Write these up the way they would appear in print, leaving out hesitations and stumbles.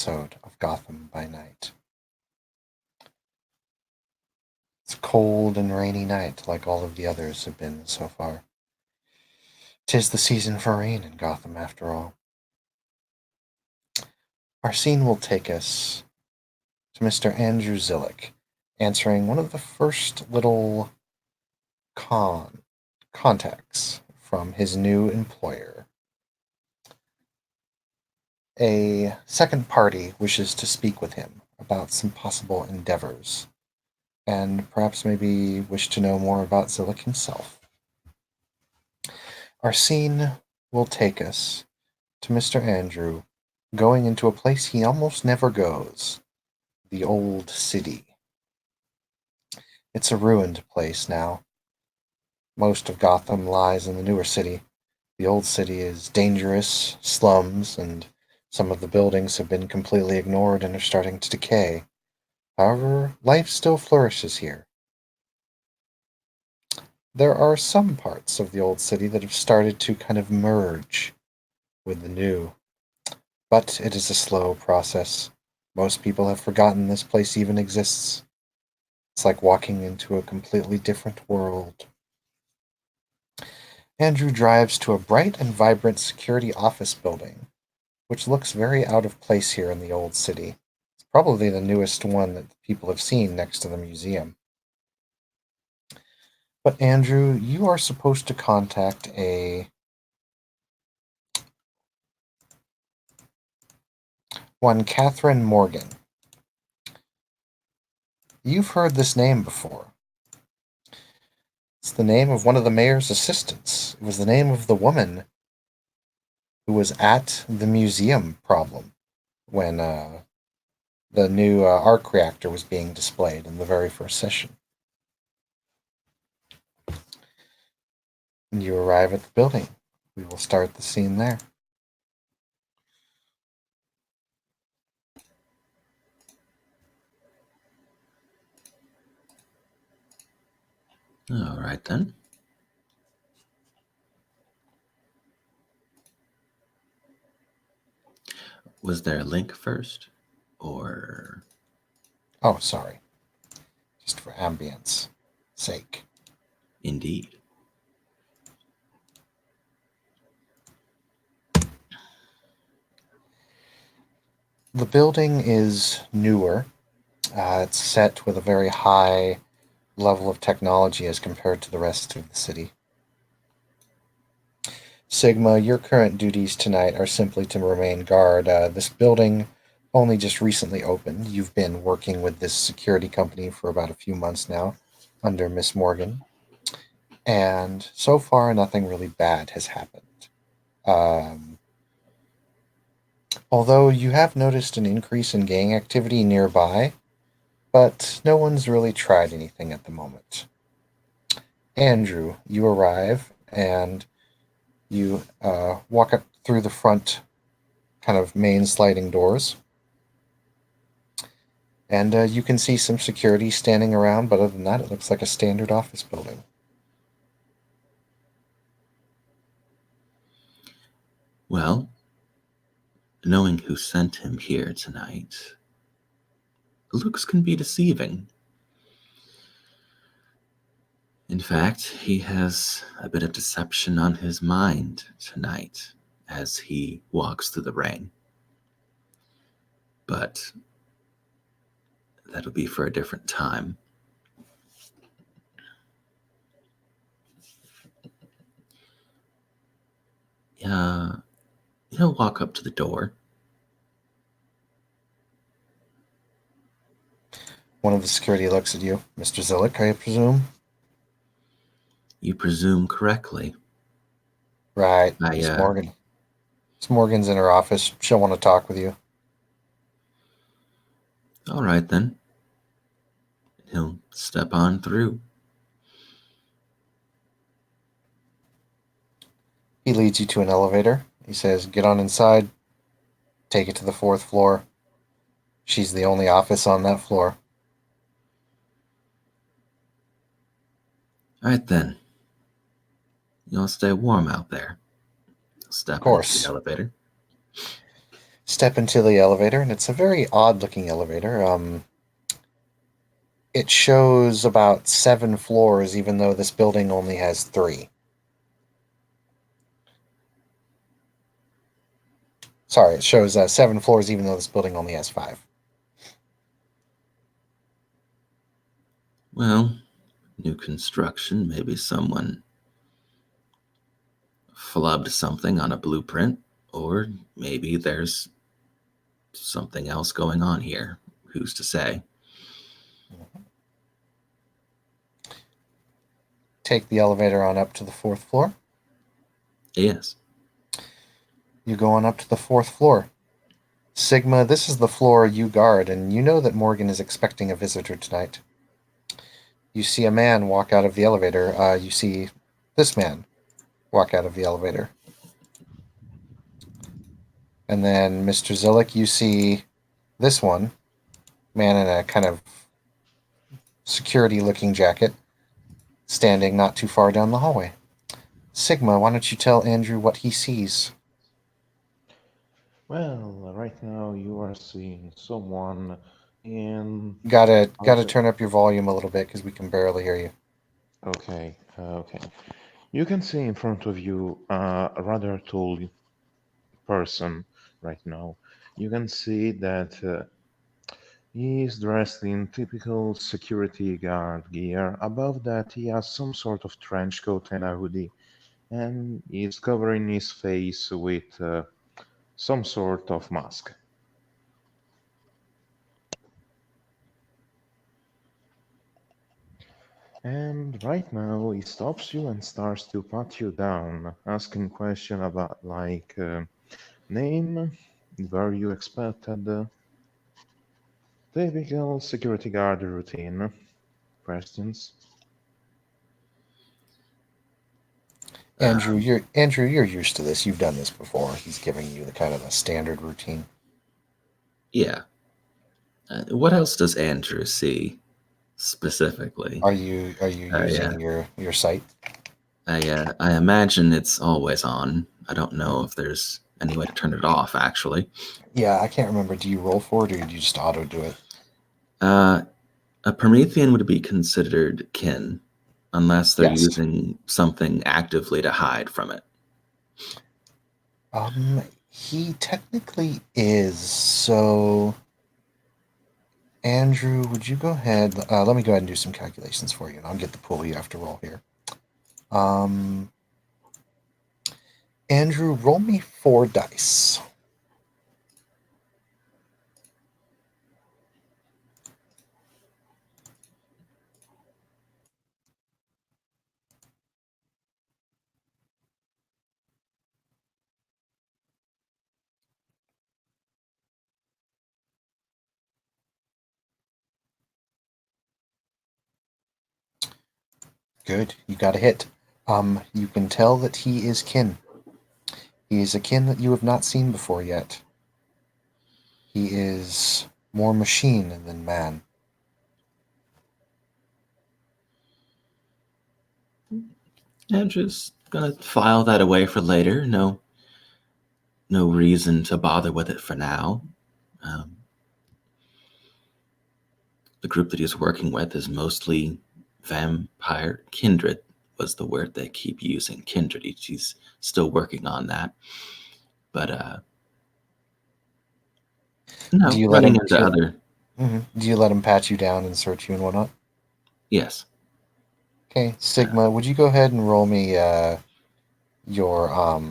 Episode of Gotham by Night. It's a cold and rainy night, like all of the others have been so far. 'Tis the season for rain in Gotham, after all. Our scene will take us to Mr. Andrew Zillick, answering one of the first little contacts from his new employer. A second party wishes to speak with him about some possible endeavors, and perhaps maybe wish to know more about Zillick himself. Our scene will take us to Mr. Andrew going into a place he almost never goes, the Old City. It's a ruined place now. Most of Gotham lies in the newer city. The Old City is dangerous, slums, and some of the buildings have been completely ignored and are starting to decay. However, life still flourishes here. There are some parts of the Old City that have started to kind of merge with the new. But it is a slow process. Most people have forgotten this place even exists. It's like walking into a completely different world. Andrew drives to a bright and vibrant security office building, which looks very out of place here in the old city. It's probably the newest one that people have seen next to the museum. But Andrew, you are supposed to contact one Catherine Morgan. You've heard this name before. It's the name of one of the mayor's assistants. It was the name of the woman who was at the museum problem when the new arc reactor was being displayed in the very first session. And you arrive at the building. We will start the scene there. All right, then. Was there a link first, or... Oh, sorry. Just for ambience sake. Indeed. The building is newer. It's set with a very high level of technology as compared to the rest of the city. Sigma, your current duties tonight are simply to remain guard. This building only just recently opened. You've been working with this security company for about a few months now under Miss Morgan. And so far, nothing really bad has happened. Although you have noticed an increase in gang activity nearby, but no one's really tried anything at the moment. Andrew, you arrive and you walk up through the front kind of main sliding doors. And you can see some security standing around, but other than that, it looks like a standard office building. Well, knowing who sent him here tonight, looks can be deceiving. In fact, he has a bit of deception on his mind tonight as he walks through the rain. But that'll be for a different time. He'll walk up to the door. One of the security looks at you. Mr. Zillick, I presume? You presume correctly. Right, Miss Morgan. Miss Morgan's in her office. She'll want to talk with you. All right, then. He'll step on through. He leads you to an elevator. He says, get on inside. Take it to the 4th floor. She's the only office on that floor. All right, then. You'll stay warm out there. Step Of course. into the elevator. step into the elevator, and it's a very odd-looking elevator. It shows about 7 floors, even though this building only has 3. Sorry, it shows 7 floors, even though this building only has 5. Well, new construction, maybe someone flubbed something on a blueprint, or maybe there's something else going on here. Who's to say? Take the elevator on up to the 4th floor. Yes. You go on up to the 4th floor. Sigma, this is the floor you guard, and you know that Morgan is expecting a visitor tonight. You see a man walk out of the elevator. You see this man walk out of the elevator. And then, Mr. Zillick, you see this one, man in a kind of security-looking jacket, standing not too far down the hallway. Sigma, why don't you tell Andrew what he sees? Well, right now you are seeing someone in. Gotta turn up your volume a little bit because we can barely hear you. Okay. You can see in front of you a rather tall person right now. You can see that he is dressed in typical security guard gear. Above that, he has some sort of trench coat and a hoodie, and he's covering his face with some sort of mask. And right now he stops you and starts to pat you down, asking question about like name, where you expected, typical security guard routine questions. Andrew, you're used to this. You've done this before. He's giving you the kind of a standard routine. Yeah. What else does Andrew see specifically? Are you using your sight? I imagine it's always on. I don't know if there's any way to turn it off, actually. Yeah, I can't remember. Do you roll for it or do you just auto do it? A Promethean would be considered kin, unless they're Yes. using something actively to hide from it. He technically is. So, Andrew, would you go ahead? Let me go ahead and do some calculations for you, and I'll get the pool you have to roll here. Andrew, roll me 4 dice. Good, you got a hit. You can tell that he is kin. He is a kin that you have not seen before yet. He is more machine than man. Andrew's gonna file that away for later. No reason to bother with it for now. The group that he's working with is mostly vampire kindred was the word they keep using. Kindred. He's still working on that. But no, Do you let running him? into other. Do you let him pat you down and search you and whatnot? Yes. Okay, Sigma, would you go ahead and roll me your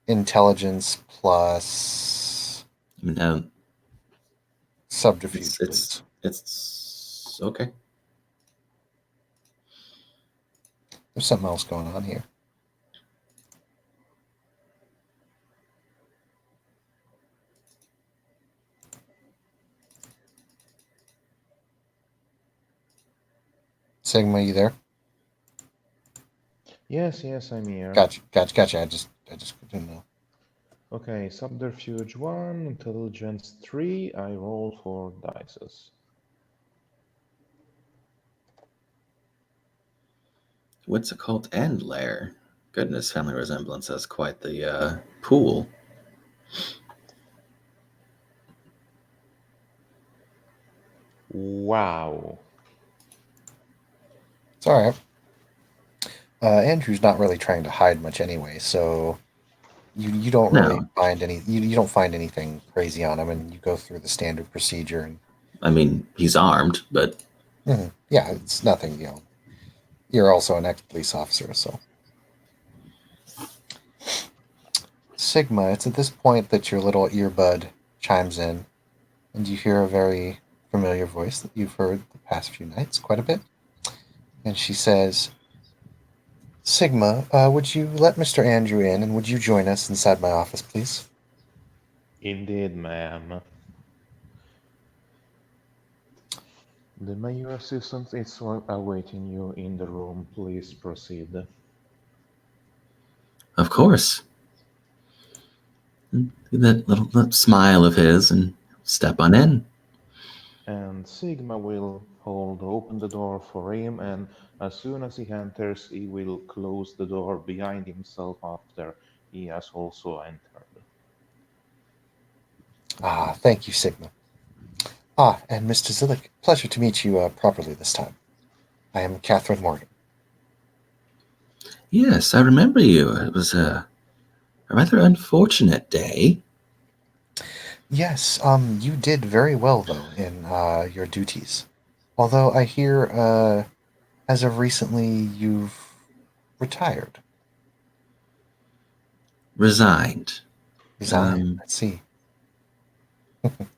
intelligence plus No. subterfuge, please? It's okay. There's something else going on here. Sigma, you there? Yes, I'm here. Gotcha. I just didn't know. Okay, subterfuge 1, intelligence 3. I roll 4 dices. What's a cult end lair Goodness, Family Resemblance has quite the pool. Wow. It's all right. Andrew's not really trying to hide much anyway, so you don't really No, find you don't find anything crazy on him, and you go through the standard procedure. And I mean, he's armed, but yeah, it's nothing. You're also an ex-police officer, so Sigma. It's at this point that your little earbud chimes in, and you hear a very familiar voice that you've heard the past few nights quite a bit. And she says, Sigma, would you let Mr. Andrew in, and would you join us inside my office, please? Indeed, ma'am. The mayor assistant is awaiting you in the room. Please proceed. of course. That little smile of his and step on in. And Sigma will hold open the door for him, and as soon as he enters, he will close the door behind himself after he has also entered. Ah, thank you, Sigma. Ah, and Mr. Zillick, pleasure to meet you properly this time. I am Catherine Morgan. Yes, I remember you. It was a rather unfortunate day. Yes, you did very well, though, in your duties. Although I hear, as of recently, you've retired. Resigned. Resigned, let's see.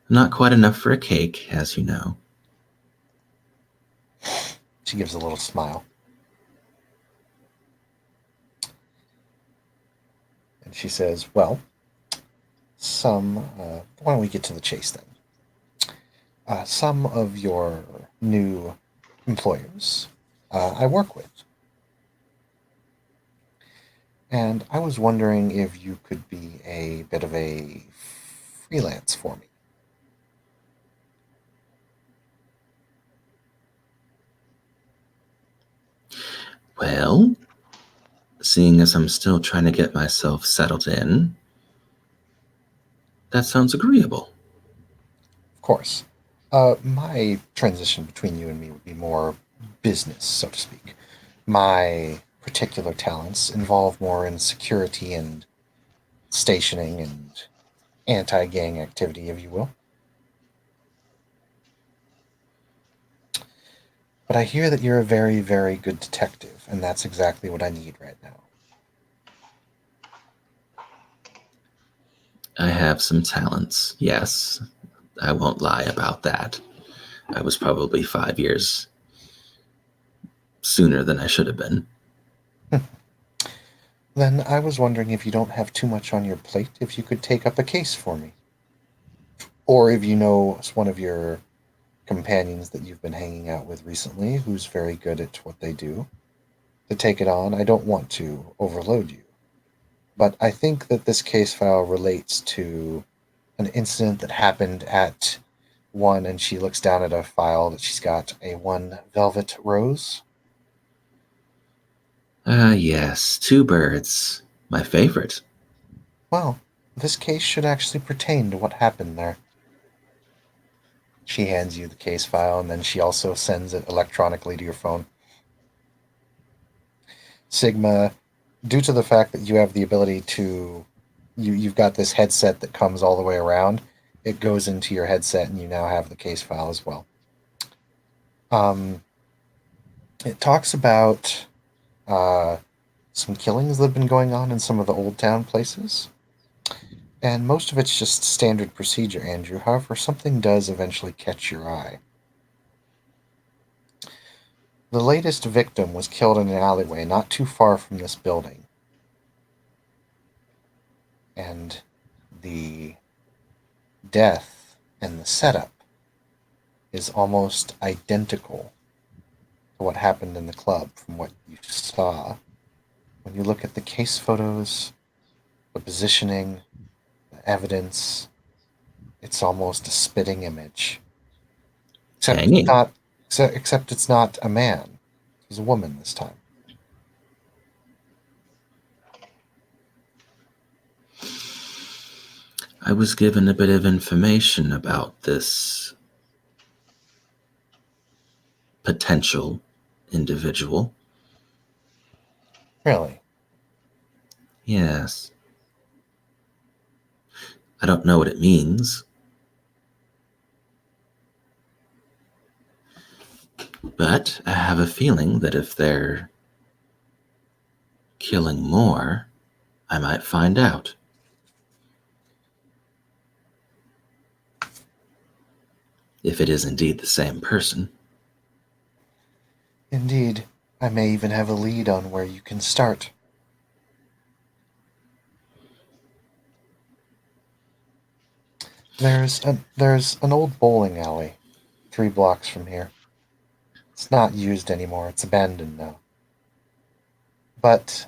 Not quite enough for a cake, as you know. She gives a little smile. And she says, well, why don't we get to the chase then? Some of your new employers I work with. And I was wondering if you could be a bit of a freelance for me. Well, seeing as I'm still trying to get myself settled in, that sounds agreeable. Of course. My transition between you and me would be more business, so to speak. My particular talents involve more in security and stationing and anti gang activity, if you will. But I hear that you're a very, very good detective, and that's exactly what I need right now. I have some talents, yes. I won't lie about that. I was probably 5 years sooner than I should have been. Then I was wondering if you don't have too much on your plate, if you could take up a case for me. Or if you know one of your companions that you've been hanging out with recently who's very good at what they do, to take it on. I don't want to overload you. But I think that this case file relates to an incident that happened at one, and she looks down at a file that she's got a one Velvet Rose. Ah, yes, two birds. My favorite. Well, this case should actually pertain to what happened there. She hands you the case file, and then she also sends it electronically to your phone. Sigma, due to the fact that you have the ability to, you've got this headset that comes all the way around, it goes into your headset, and you now have the case file as well. It talks about some killings that have been going on in some of the old town places. And most of it's just standard procedure, Andrew. However, something does eventually catch your eye. The latest victim was killed in an alleyway not too far from this building. And the death and the setup is almost identical to what happened in the club from what you saw. When you look at the case photos, the positioning, the evidence, it's almost a spitting image. Hanging. Except it's not a man. It's a woman this time. I was given a bit of information about this potential individual. Really? Yes. I don't know what it means, but I have a feeling that if they're killing more, I might find out. If it is indeed the same person. Indeed. I may even have a lead on where you can start. There's an old bowling alley 3 blocks from here. It's not used anymore. It's abandoned now. But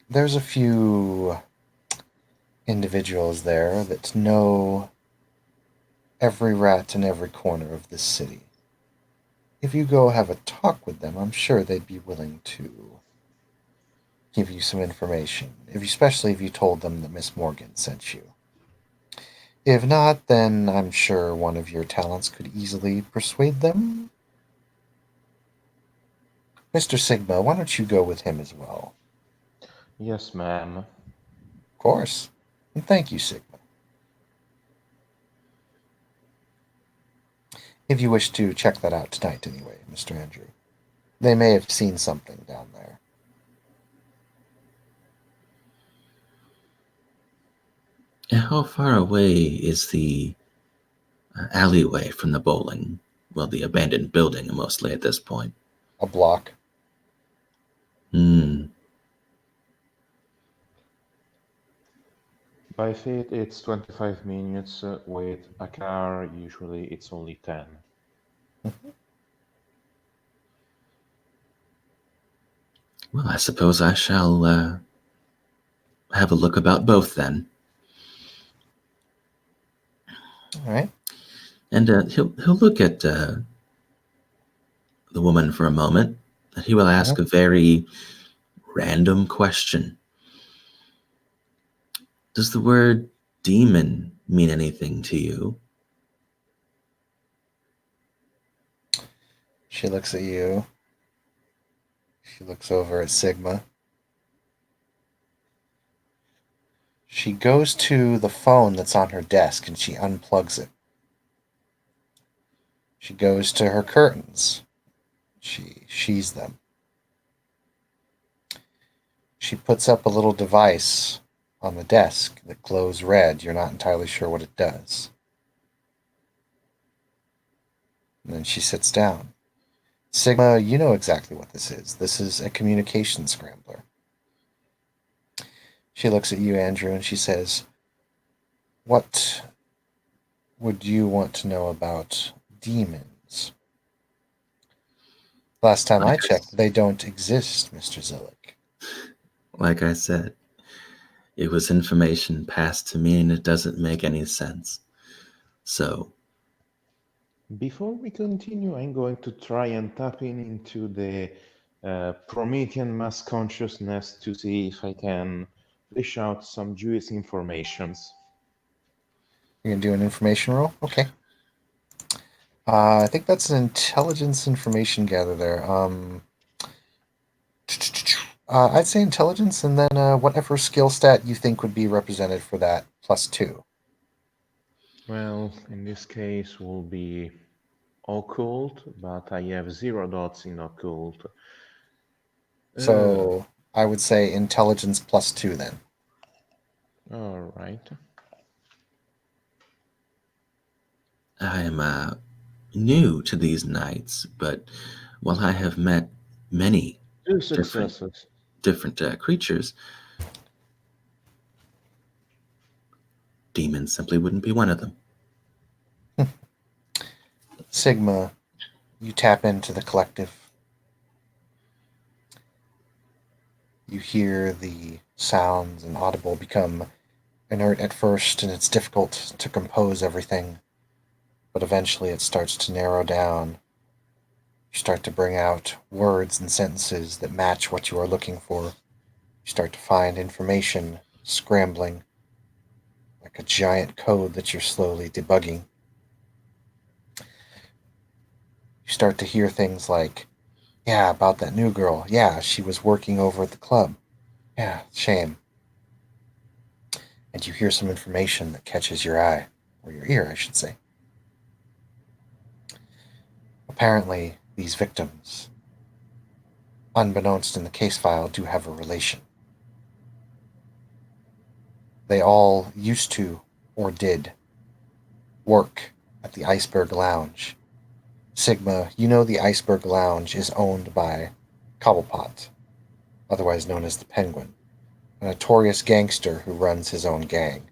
there's a few individuals there that know every rat in every corner of this city. If you go have a talk with them, I'm sure they'd be willing to give you some information, especially if you told them that Miss Morgan sent you. If not, then I'm sure one of your talents could easily persuade them. Mr. Sigma, why don't you go with him as well? Yes, ma'am. Of course. And thank you, Sigma. If you wish to check that out tonight anyway, Mr. Andrew. They may have seen something down there. And how far away is the alleyway from the bowling? Well, the abandoned building, mostly at this point. A block. By feet, it's 25 minutes. With a car, usually it's only 10. Well, I suppose I shall have a look about both then. All right. And he'll look at the woman for a moment, and he will ask a very random question. Does the word demon mean anything to you? She looks at you. She looks over at Sigma. She goes to the phone that's on her desk and she unplugs it. She goes to her curtains. She sheathes them. She puts up a little device on the desk that glows red. You're not entirely sure what it does. And then she sits down. Sigma, you know exactly what this is. This is a communication scrambler. She looks at you, Andrew, and she says, "What would you want to know about demons?" Last time I checked, they don't exist, Mr. Zillick. Like I said, it was information passed to me and it doesn't make any sense. So, Before we continue, I'm going to try and tap into the Promethean mass consciousness to see if I can fish out some Jewish informations. You're going to do an information roll? Okay. I think that's an intelligence information gather there. I'd say intelligence, and then whatever skill stat you think would be represented for that, +2. Well, in this case will be occult, but I have 0 dots in occult. So I would say intelligence +2 then. All right. I am new to these nights, but while I have met many 2 successes. different creatures, demons simply wouldn't be one of them. Sigma, you tap into the collective. You hear the sounds and audible become inert at first, and it's difficult to compose everything. But eventually it starts to narrow down. You start to bring out words and sentences that match what you are looking for. You start to find information scrambling like a giant code that you're slowly debugging. You start to hear things like, yeah, about that new girl. Yeah, she was working over at the club. Yeah, shame. And you hear some information that catches your eye, or your ear, I should say. Apparently, these victims, unbeknownst in the case file, do have a relation. They all used to, or did, work at the Iceberg Lounge. Sigma, you know the Iceberg Lounge is owned by Cobblepot, otherwise known as the Penguin, a notorious gangster who runs his own gang.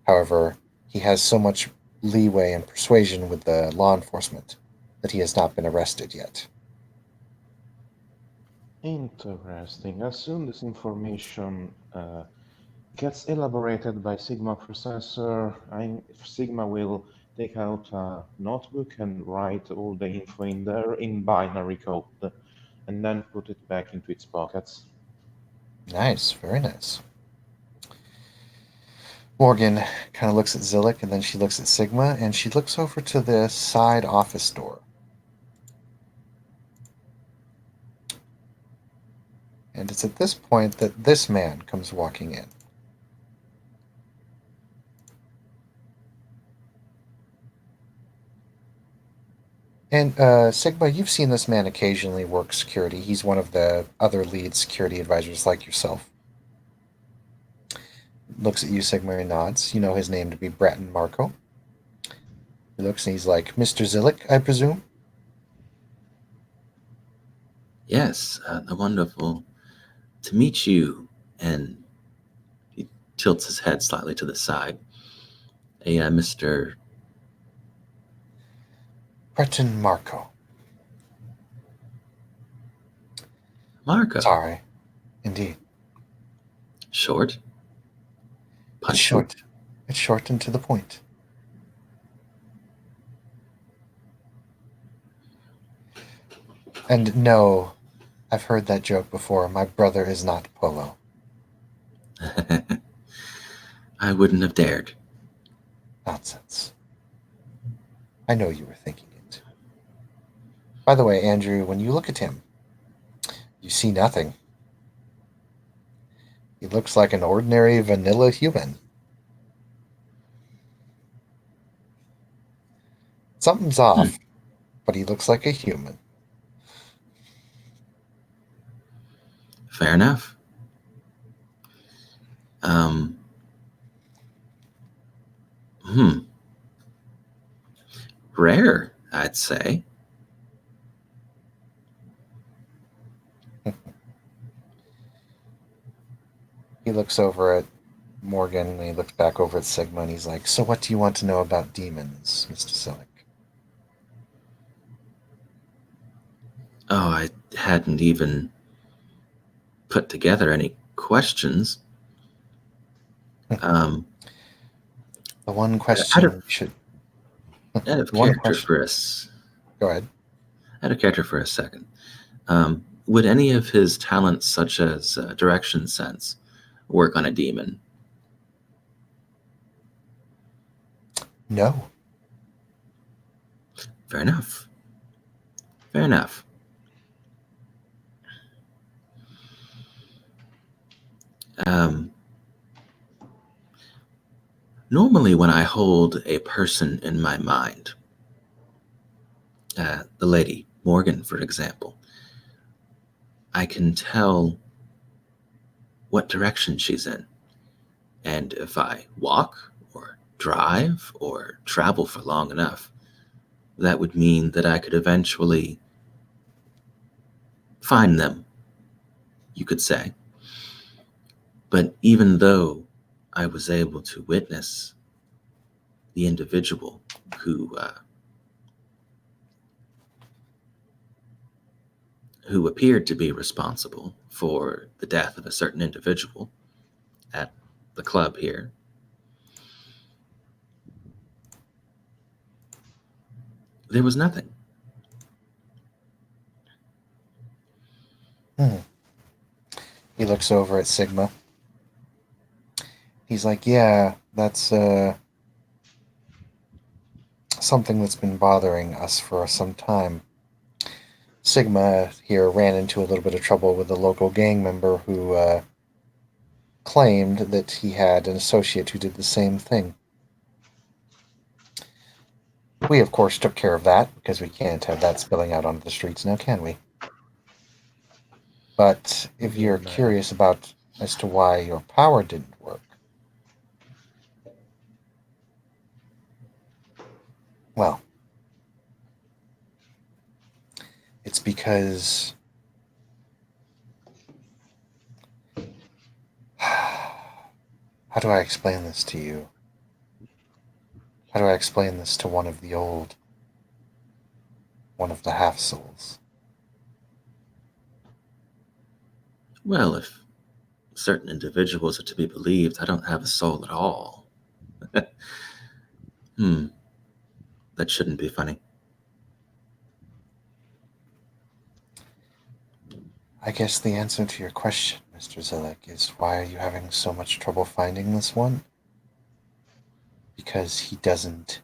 However, he has so much leeway and persuasion with the law enforcement that he has not been arrested yet. Interesting. As soon as information gets elaborated by Sigma processor, Sigma will take out a notebook and write all the info in there in binary code, and then put it back into its pockets. Nice, very nice. Morgan kind of looks at Zillick and then she looks at Sigma and she looks over to the side office door. And it's at this point that this man comes walking in. And Sigma, you've seen this man occasionally work security. He's one of the other lead security advisors like yourself. Looks at you, Sigma, and nods. You know his name to be Bratton Marco. He looks and he's like, Mr. Zillick, I presume? Yes, wonderful to meet you. And he tilts his head slightly to the side. Mr. Bratton Marco. Marco. Sorry. Indeed. Short. It's Punchy. short. It's short and to the point. And no, I've heard that joke before. My brother is not Polo. I wouldn't have dared. Nonsense. I know you were thinking it. By the way, Andrew, when you look at him, you see nothing. He looks like an ordinary vanilla human. Something's off, but he looks like a human. Fair enough. Rare, I'd say. He looks over at Morgan and he looks back over at Sigma and he's like, so what do you want to know about demons, Mr. Zillick? Oh, I hadn't even put together any questions. The one question out of, should... out of one character question. for us. Go ahead. Out of character for a second. Would any of his talents, such as direction sense, work on a demon? No. Fair enough. Fair enough. Normally, when I hold a person in my mind, the lady, Morgan, for example, I can tell what direction she's in. And if I walk or drive or travel for long enough, that would mean that I could eventually find them, you could say. But even though I was able to witness the individual who appeared to be responsible for the death of a certain individual at the club here, there was nothing. He looks over at Sigma. He's like, yeah, that's something that's been bothering us for some time. Sigma here ran into a little bit of trouble with a local gang member who claimed that he had an associate who did the same thing. We, of course, took care of that because we can't have that spilling out onto the streets now, can we? But if you're Then, curious about as to why your power didn't work, well, it's because how do I explain this to you? How do I explain this to one of the half souls? Well, if certain individuals are to be believed, I don't have a soul at all. That shouldn't be funny. I guess the answer to your question, Mr. Zilek, is why are you having so much trouble finding this one? Because he doesn't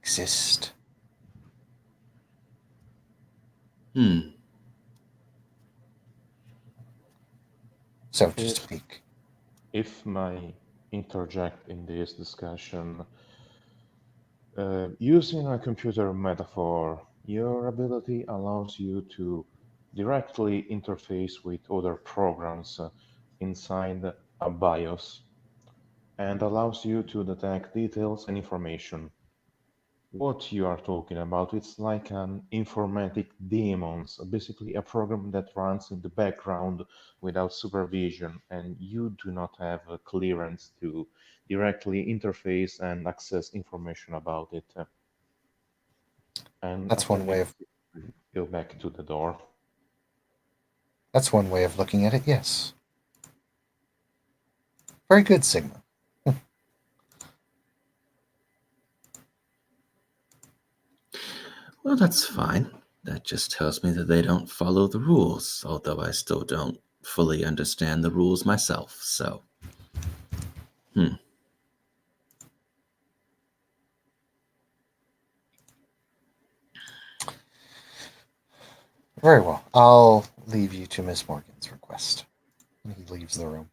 exist. So to if speak. if may interject in this discussion, using a computer metaphor, your ability allows you to directly interface with other programs inside a BIOS and allows you to detect details and information. What you are talking about, it's like an informatic daemons, basically a program that runs in the background without supervision, and you do not have a clearance to directly interface and access information about it. And That's after one way this, of go back to the door. looking at it, yes. Very good, Sigma. Well, that's fine. That just tells me that they don't follow the rules, although I still don't fully understand the rules myself, so. Very well. I'll leave you to Miss Morgan's request. And he leaves the room.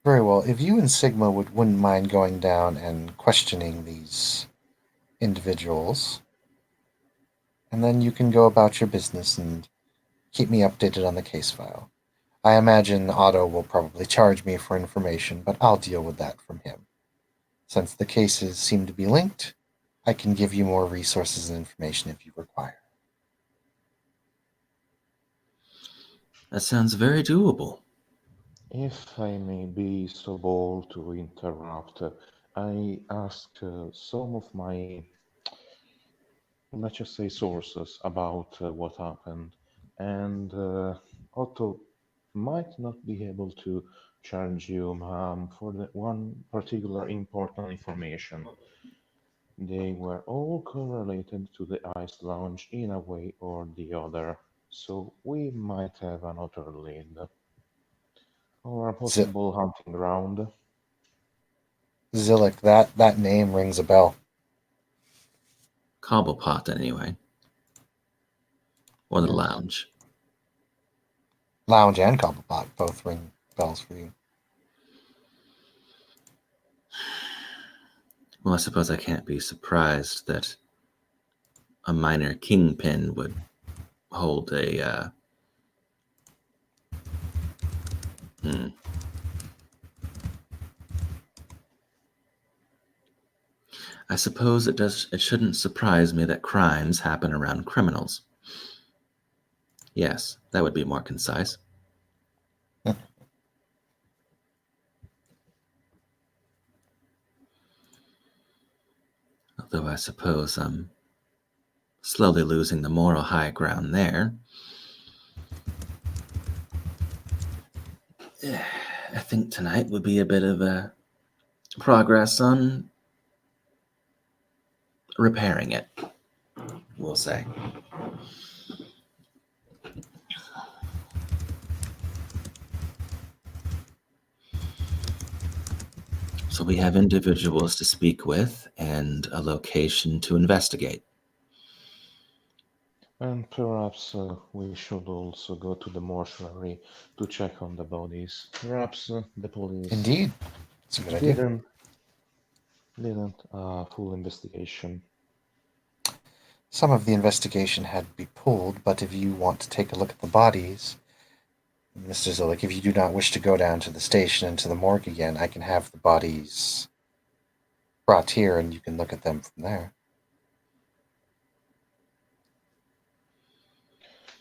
Very well. If you and Sigma wouldn't mind going down and questioning these individuals, and then you can go about your business and keep me updated on the case file. I imagine Otto will probably charge me for information, but I'll deal with that from him. Since the cases seem to be linked, I can give you more resources and information if you require. That sounds very doable. If I may be so bold to interrupt, I asked some of my, let's just say, sources about what happened, and Otto might not be able to charge you, ma'am, for the one particular important information. They were all correlated to the Ice Lounge in a way or the other, so we might have another lead, or a Z- possible hunting ground. Zillick, that name rings a bell. Cobblepot, anyway. Or the Yes. lounge. Lounge and Cobblepot both ring bells for you. Well, I suppose I can't be surprised that a minor kingpin would hold a. I suppose it shouldn't surprise me that crimes happen around criminals. Yes, that would be more concise. Although I suppose I'm slowly losing the moral high ground there. I think tonight would be a bit of a progress on repairing it, we'll say. So we have individuals to speak with and a location to investigate. And perhaps we should also go to the mortuary to check on the bodies. Perhaps the police Indeed, it's a good idea. didn't full investigation. Some of the investigation had to be pulled, but if you want to take a look at the bodies, Mr. Zillick, if you do not wish to go down to the station and to the morgue again, I can have the bodies brought here and you can look at them from there.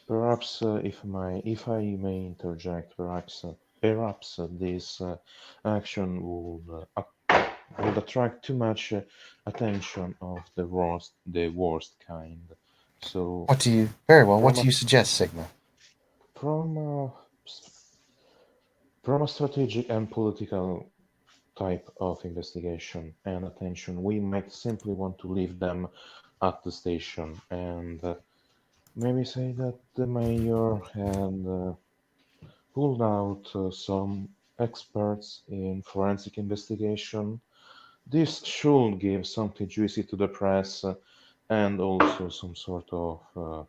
Perhaps if I may interject, perhaps this action would attract too much attention of the worst kind. So Very well, what from do a, you suggest, Sigma? from a, from a strategic and political type of investigation and attention, we might simply want to leave them at the station and maybe say that the mayor had pulled out some experts in forensic investigation. This should give something juicy to the press and also some sort of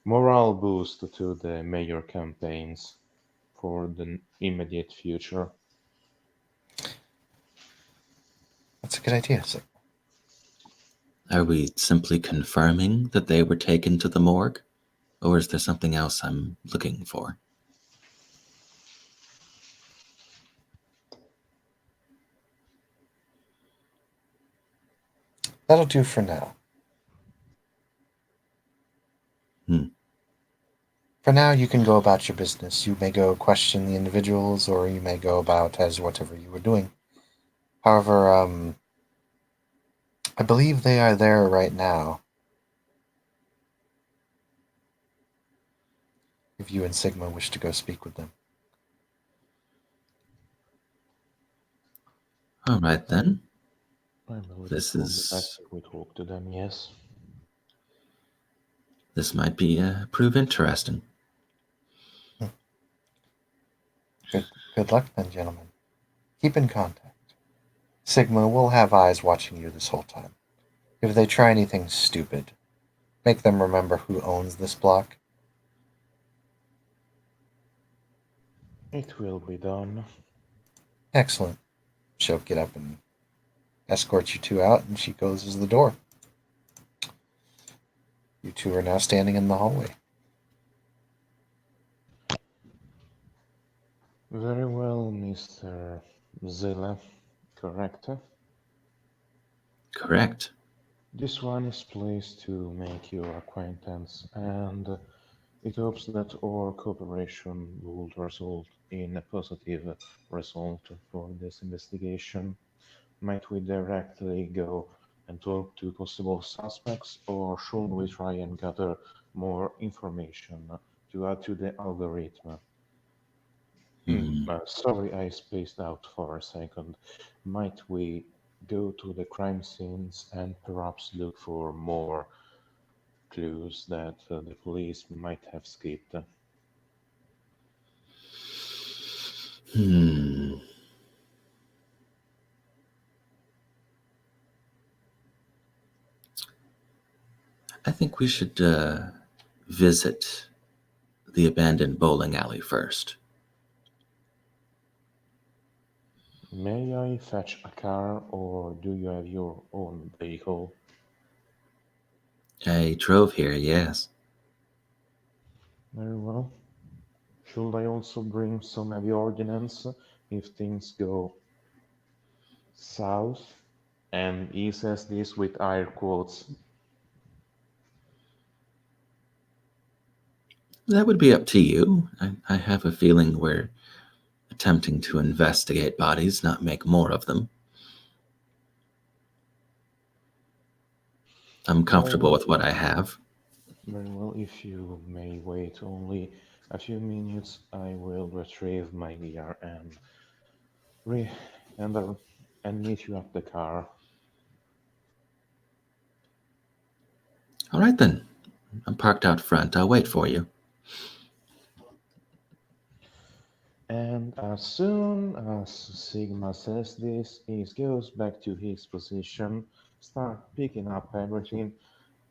morale boost to the mayor campaigns for the immediate future. That's a good idea, Sigma. Are we simply confirming that they were taken to the morgue? Or is there something else I'm looking for? That'll do for now. For now, you can go about your business. You may go question the individuals, or you may go about as whatever you were doing. However, I believe they are there right now. If you and Sigma wish to go speak with them. All right then. I believe This it will be is best if we talk to them, yes. this might be prove interesting. Good luck then, gentlemen. Keep in contact. Sigma will have eyes watching you this whole time. If they try anything stupid, make them remember who owns this block. It will be done. Excellent. She'll get up and escort you two out, and she closes the door. You two are now standing in the hallway. Very well, Mr. Zilla, correct? Correct. This one is pleased to make your acquaintance, and it hopes that our cooperation will result in a positive result for this investigation. Might we directly go and talk to possible suspects, or should we try and gather more information to add to the algorithm? Sorry, I spaced out for a second. Might we go to the crime scenes and perhaps look for more clues that the police might have skipped? I think we should visit the abandoned bowling alley first. May I fetch a car, or do you have your own vehicle? I drove here, yes. Very well. Should I also bring some heavy ordnance if things go south? And he says this with air quotes. That would be up to you. I have a feeling we're attempting to investigate bodies, not make more of them. I'm comfortable with what I have. Very well, if you may wait only a few minutes, I will retrieve my gear and and meet you at the car. All right then. I'm parked out front. I'll wait for you. And as soon as Sigma says this, he goes back to his position, start picking up everything,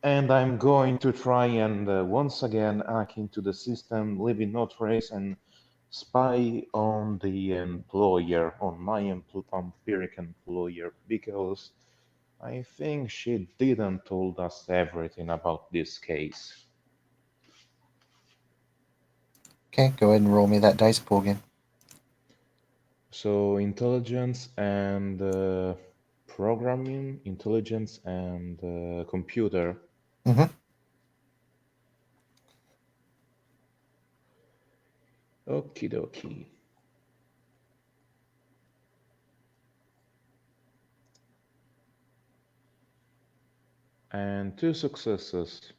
and I'm going to try and once again hack into the system, leaving no trace, and spy on the employer, on my empiric employer, because I think she didn't told us everything about this case. Okay, go ahead and roll me that dice pool again. So intelligence and programming, intelligence and computer. Mm-hmm. Okie dokie. And 2 successes.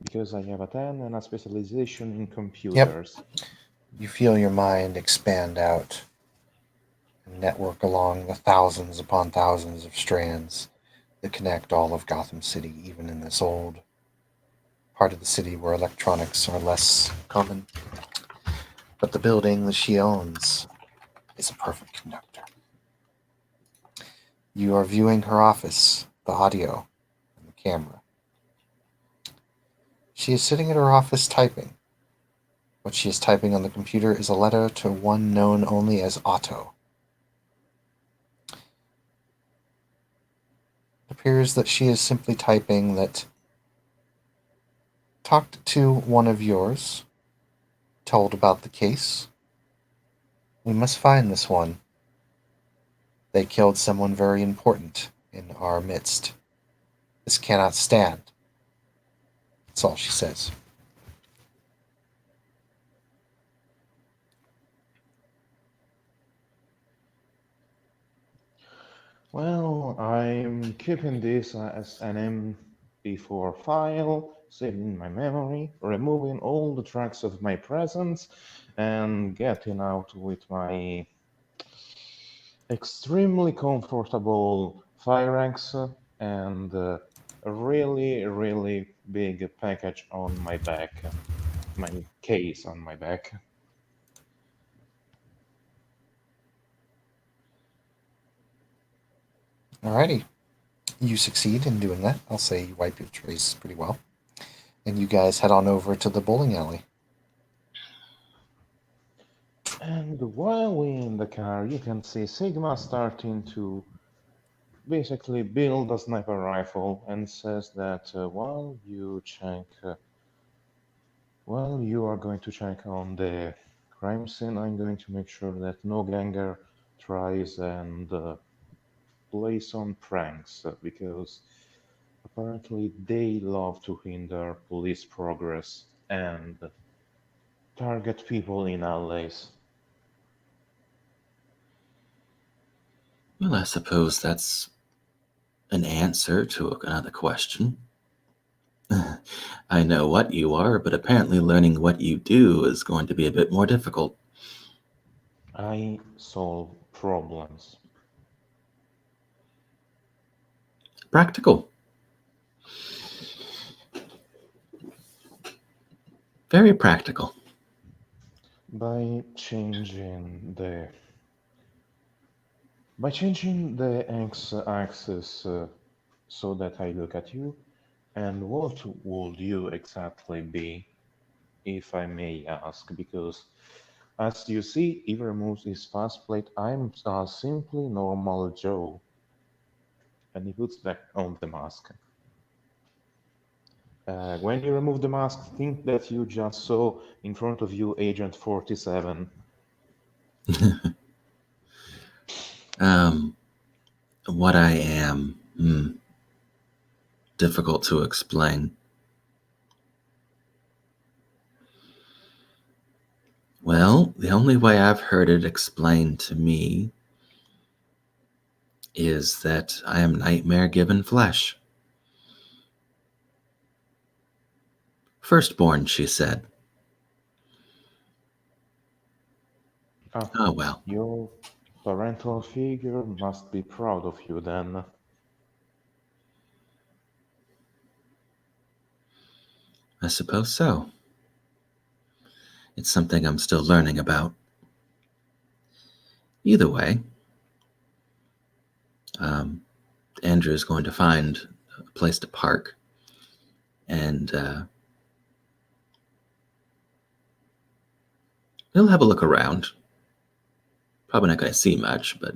Because I have a 10 and a specialization in computers. You feel your mind expand out and network along the thousands upon thousands of strands that connect all of Gotham City, even in this old part of the city where electronics are less common. But the building that she owns is a perfect conductor. You are viewing her office, the audio, and the camera. She is sitting at her office typing. What she is typing on the computer is a letter to one known only as Otto. It appears that she is simply typing that talked to one of yours, told about the case. We must find this one. They killed someone very important in our midst. This cannot stand. That's all she says. Well, I'm keeping this as an MP4 file, saving in my memory, removing all the tracks of my presence, and getting out with my extremely comfortable Firex and a really, really big package on my back, my case on my back. Alrighty. You succeed in doing that. I'll say you wipe your trace pretty well. And you guys head on over to the bowling alley. And while we're in the car, you can see Sigma starting to basically build a sniper rifle and says that while you are going to check on the crime scene, I'm going to make sure that no ganger tries and plays on pranks because apparently they love to hinder police progress and target people in alleys. Well, I suppose that's an answer to another question. I know what you are, but apparently learning what you do is going to be a bit more difficult. I solve problems. Practical. Very practical. By changing the x-axis so that I look at you, and what would you exactly be, if I may ask? Because as you see, he removes his faceplate. I'm simply normal Joe, and he puts that on the mask. When you remove the mask, think that you just saw in front of you Agent 47. What I am, difficult to explain. Well, the only way I've heard it explained to me is that I am Nightmare given flesh. Firstborn, she said. Oh well, Your parental figure must be proud of you then. I suppose so. It's something I'm still learning about. Either way, Andrew is going to find a place to park, and he'll have a look around. Probably not going to see much, but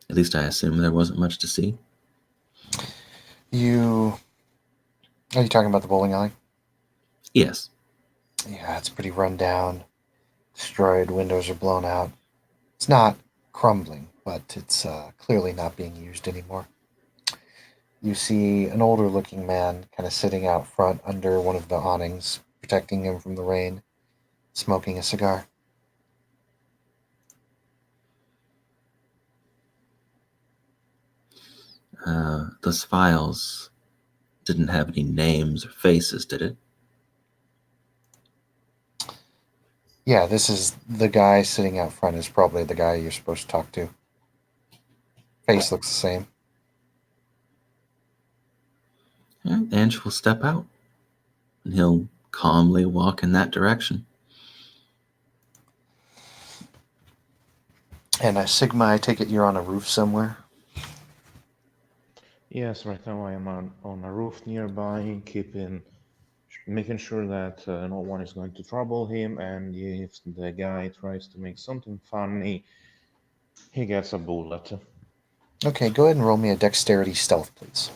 at least I assume there wasn't much to see. Are you talking about the bowling alley? Yes. Yeah, it's pretty run down. Destroyed, windows are blown out. It's not crumbling, but it's clearly not being used anymore. You see an older looking man kind of sitting out front under one of the awnings, protecting him from the rain, smoking a cigar. Those files didn't have any names or faces, did it? Yeah, this is the guy sitting out front is probably the guy you're supposed to talk to. Face looks the same. All right, Andrew will step out, and he'll calmly walk in that direction. And Sigma, I take it you're on a roof somewhere? Yes, right now I am on a roof nearby, making sure that no one is going to trouble him, and if the guy tries to make something funny, he gets a bullet. Okay, go ahead and roll me a dexterity stealth, please.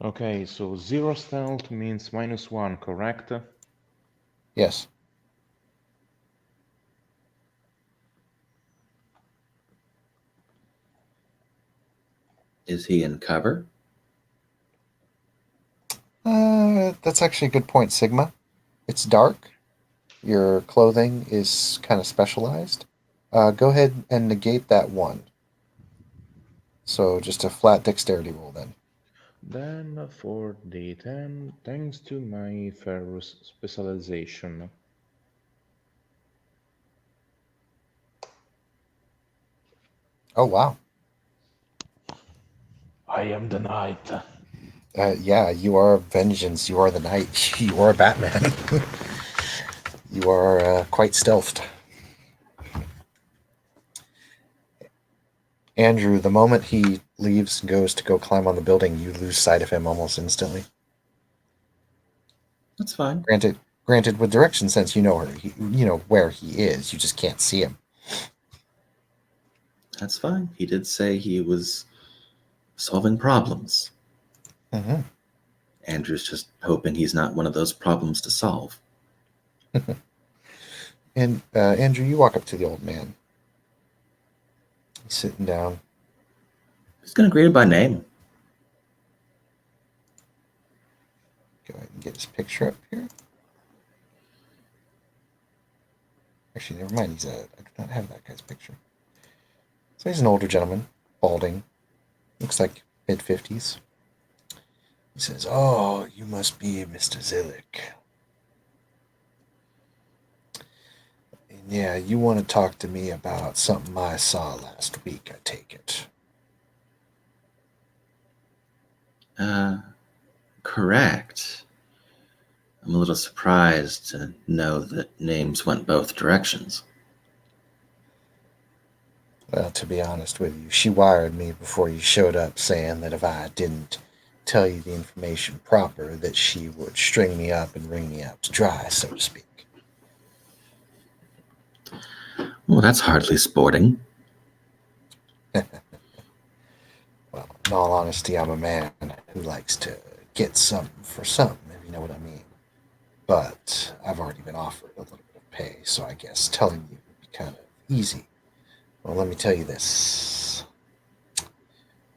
Okay, so 0 stealth means -1, correct? Yes. Is he in cover? That's actually a good point, Sigma. It's dark. Your clothing is kind of specialized. Go ahead and negate that 1. So just a flat dexterity roll then. Then for the 10, thanks to my Ferrous specialization. Oh, wow. I am the knight. Yeah, you are vengeance. You are the knight. You are Batman. You are quite stealthed. Andrew, the moment he leaves and goes to go climb on the building, you lose sight of him almost instantly. That's fine. Granted, with direction sense, you know where he is. You just can't see him. That's fine. He did say he was solving problems. Mm-hmm. Andrew's just hoping he's not one of those problems to solve. And Andrew, you walk up to the old man. He's sitting down. He's going to greet him by name. Go ahead and get his picture up here. Actually, never mind. I do not have that guy's picture. So he's an older gentleman, balding, looks like mid-50s. He says, "Oh, you must be Mr. Zillick. And yeah, you want to talk to me about something I saw last week, I take it." Correct. I'm a little surprised to know that names went both directions. Well, to be honest with you, she wired me before you showed up saying that if I didn't tell you the information proper, that she would string me up and wring me out to dry, so to speak. Well, that's hardly sporting. Well, in all honesty, I'm a man who likes to get something for something, if you know what I mean. But I've already been offered a little bit of pay, so I guess telling you would be kind of easy. Well, let me tell you this.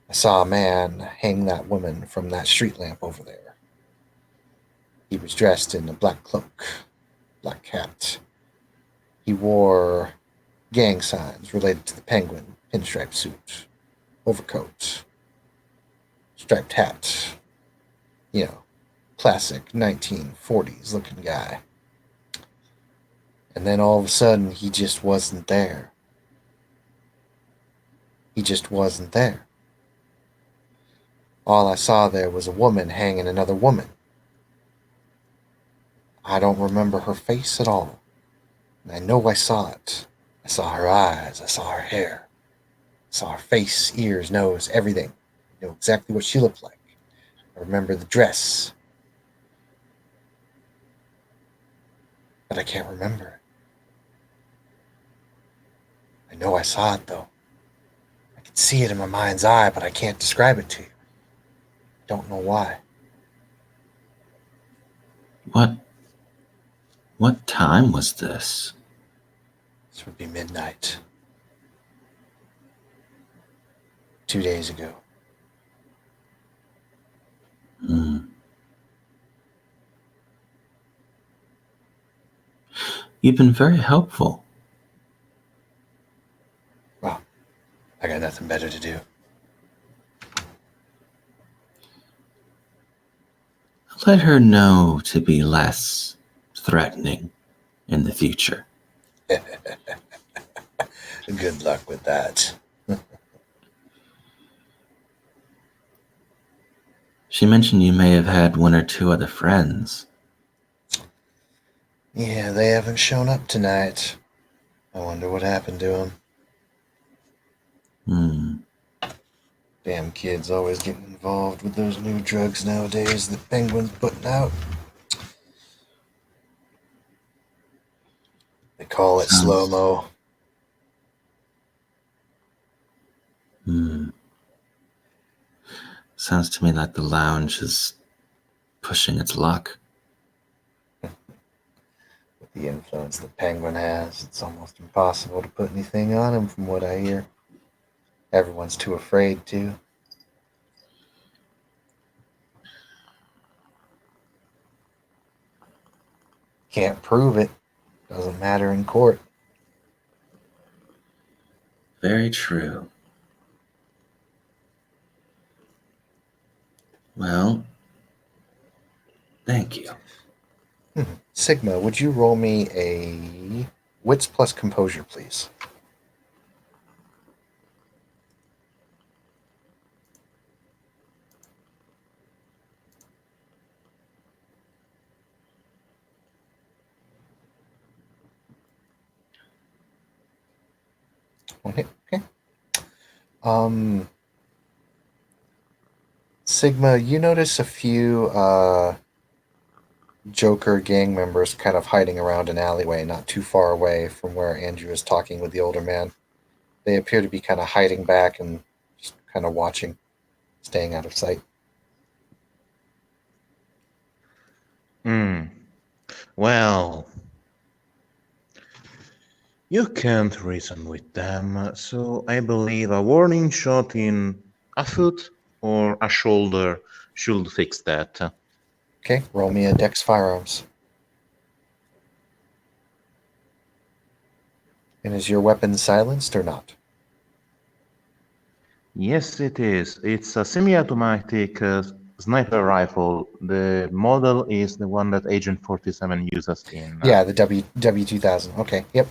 I saw a man hang that woman from that street lamp over there. He was dressed in a black cloak, black hat. He wore gang signs related to the Penguin, pinstripe suit, overcoat, striped hat. You know, classic 1940s looking guy. And then all of a sudden, he just wasn't there. He just wasn't there. All I saw there was a woman hanging another woman. I don't remember her face at all. And I know I saw it. I saw her eyes. I saw her hair. I saw her face, ears, nose, everything. I know exactly what she looked like. I remember the dress. But I can't remember it. I know I saw it, though. I can see it in my mind's eye, but I can't describe it to you. I don't know why. What time was this? This would be midnight. 2 days ago. You've been very helpful. Well, I got nothing better to do. Let her know to be less threatening in the future. Good luck with that. She mentioned you may have had one or two other friends. Yeah, they haven't shown up tonight. I wonder what happened to them. Damn kids always getting involved with those new drugs nowadays the Penguin's putting out. They call it slow-mo. Sounds to me like the lounge is pushing its luck. With the influence the Penguin has, it's almost impossible to put anything on him from what I hear. Everyone's too afraid to. Can't prove it. Doesn't matter in court. Very true. Well, thank you. Sigma, would you roll me a wits plus composure, please? Okay. Sigma, you notice a few Joker gang members kind of hiding around an alleyway not too far away from where Andrew is talking with the older man. They appear to be kind of hiding back and just kind of watching, staying out of sight. Well, you can't reason with them, so I believe a warning shot in a foot or a shoulder should fix that. Okay, roll me a Dex Firearms. And is your weapon silenced or not? Yes, it is. It's a semi-automatic sniper rifle. The model is the one that Agent 47 uses in... Yeah, the W2000. Okay, yep.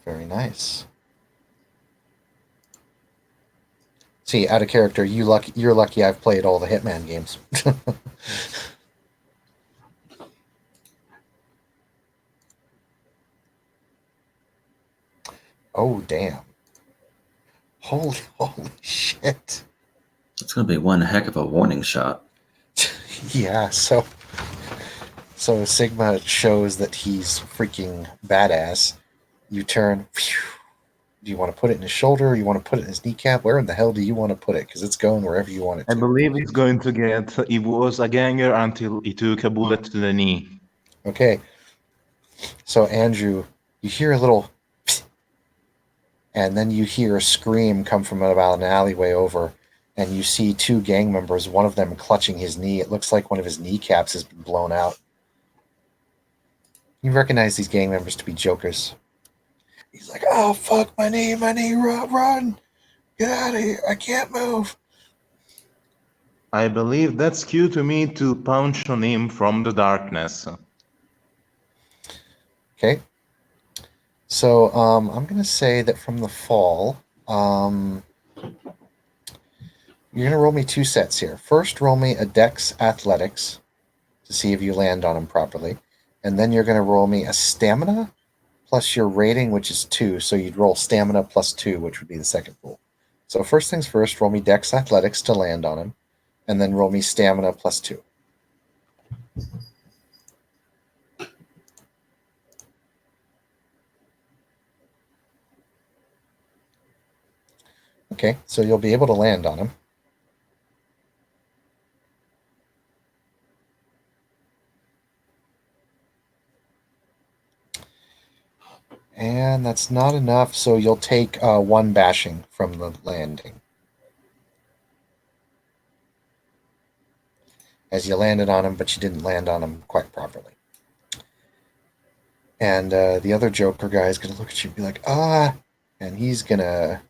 Very nice. See, out of character, you're lucky I've played all the Hitman games. Oh, damn. Holy shit. It's going to be one heck of a warning shot. Yeah, so Sigma shows that he's freaking badass. You turn. Phew, do you want to put it in his shoulder? Or you want to put it in his kneecap? Where in the hell do you want to put it? Because it's going wherever you want it to. I believe he's going to get... He was a ganger until he took a bullet to the knee. Okay. So, Andrew, you hear a little... And then you hear a scream come from about an alleyway over. And you see two gang members, one of them clutching his knee. It looks like one of his kneecaps has been blown out. You recognize these gang members to be jokers. He's like, "Oh fuck, my knee, run, get out of here, I can't move." I believe that's cue to me to punch on him from the darkness. Okay. So I'm gonna say that from the fall, you're gonna roll me 2 sets here. First, roll me a Dex Athletics to see if you land on him properly, and then you're gonna roll me a Stamina plus your rating, which is 2. So you'd roll Stamina plus 2, which would be the second roll. So first things first, roll me Dex Athletics to land on him, and then roll me Stamina plus 2. Okay, so you'll be able to land on him. And that's not enough, so you'll take 1 bashing from the landing. As you landed on him, but you didn't land on him quite properly. And the other Joker guy is going to look at you and be like, "Ah," and he's going to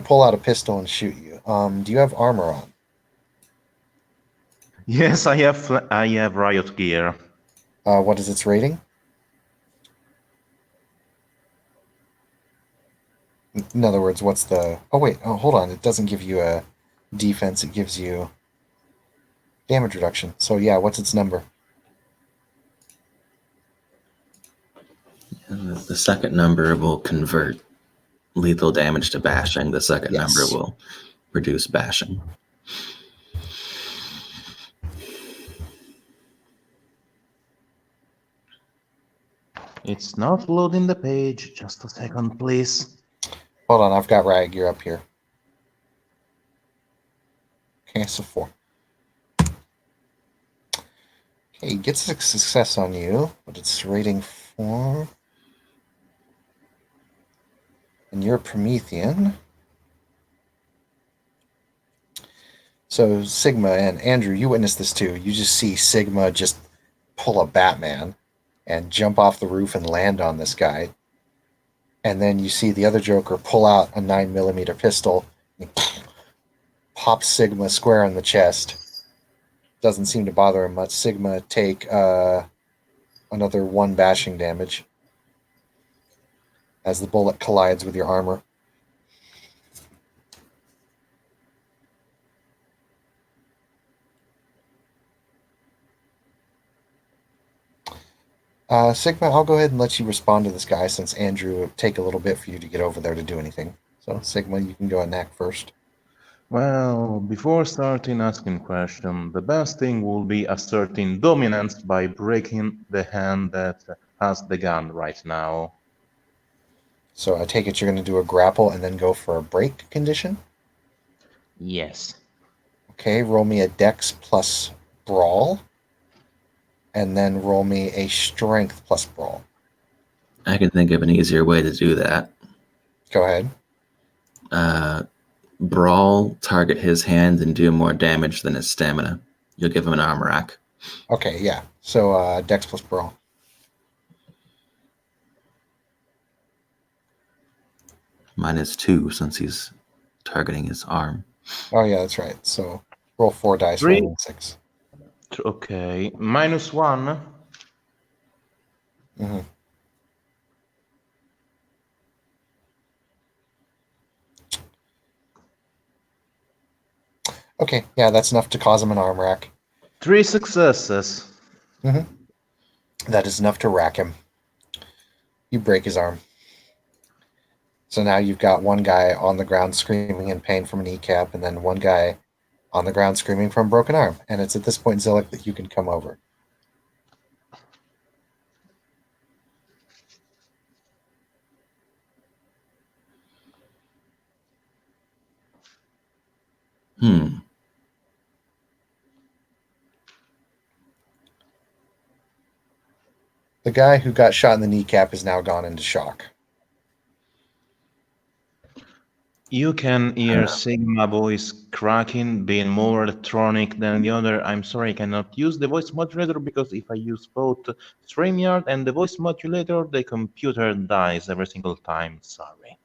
pull out a pistol and shoot you. Do you have armor on? Yes, I have riot gear. What is its rating? In other words, what's the... Oh, wait. Oh, hold on. It doesn't give you a defense. It gives you damage reduction. So, yeah, what's its number? And the second number will convert lethal damage to bashing. The second Yes. number will reduce bashing. It's not loading the page. Just a second, please. Hold on. I've got Rag. You're up here. Okay, so 4. Okay, he gets a success on you, but it's rating 4. And you're Promethean. So Sigma and Andrew, you witnessed this too. You just see Sigma just pull a Batman and jump off the roof and land on this guy. And then you see the other Joker pull out a 9mm pistol and pop Sigma square in the chest. Doesn't seem to bother him much. Sigma take another 1 bashing damage as the bullet collides with your armor. Sigma, I'll go ahead and let you respond to this guy since Andrew would take a little bit for you to get over there to do anything. So, Sigma, you can go and act first. Well, before starting asking questions, the best thing will be asserting dominance by breaking the hand that has the gun right now. So, I take it you're going to do a grapple and then go for a break condition? Yes. Okay, roll me a Dex plus Brawl, and then roll me a Strength plus Brawl. I can think of an easier way to do that. Go ahead. Brawl, target his hand, and do more damage than his stamina. You'll give him an armor rack. Okay, yeah. So, Dex plus Brawl. -2 since he's targeting his arm. Oh, yeah, that's right. So, roll 4 dice, 3. rolling 6. Okay, -1. Mm-hmm. Okay, yeah, that's enough to cause him an arm rack. 3 successes. Mm-hmm. That is enough to rack him. You break his arm. So now you've got one guy on the ground screaming in pain from a kneecap, and then one guy on the ground screaming from a broken arm. And it's at this point, Zillick, that you can come over. The guy who got shot in the kneecap is now gone into shock. You can hear Sigma voice cracking, being more electronic than the other. I'm sorry, I cannot use the voice modulator because if I use both StreamYard and the voice modulator, the computer dies every single time. Sorry.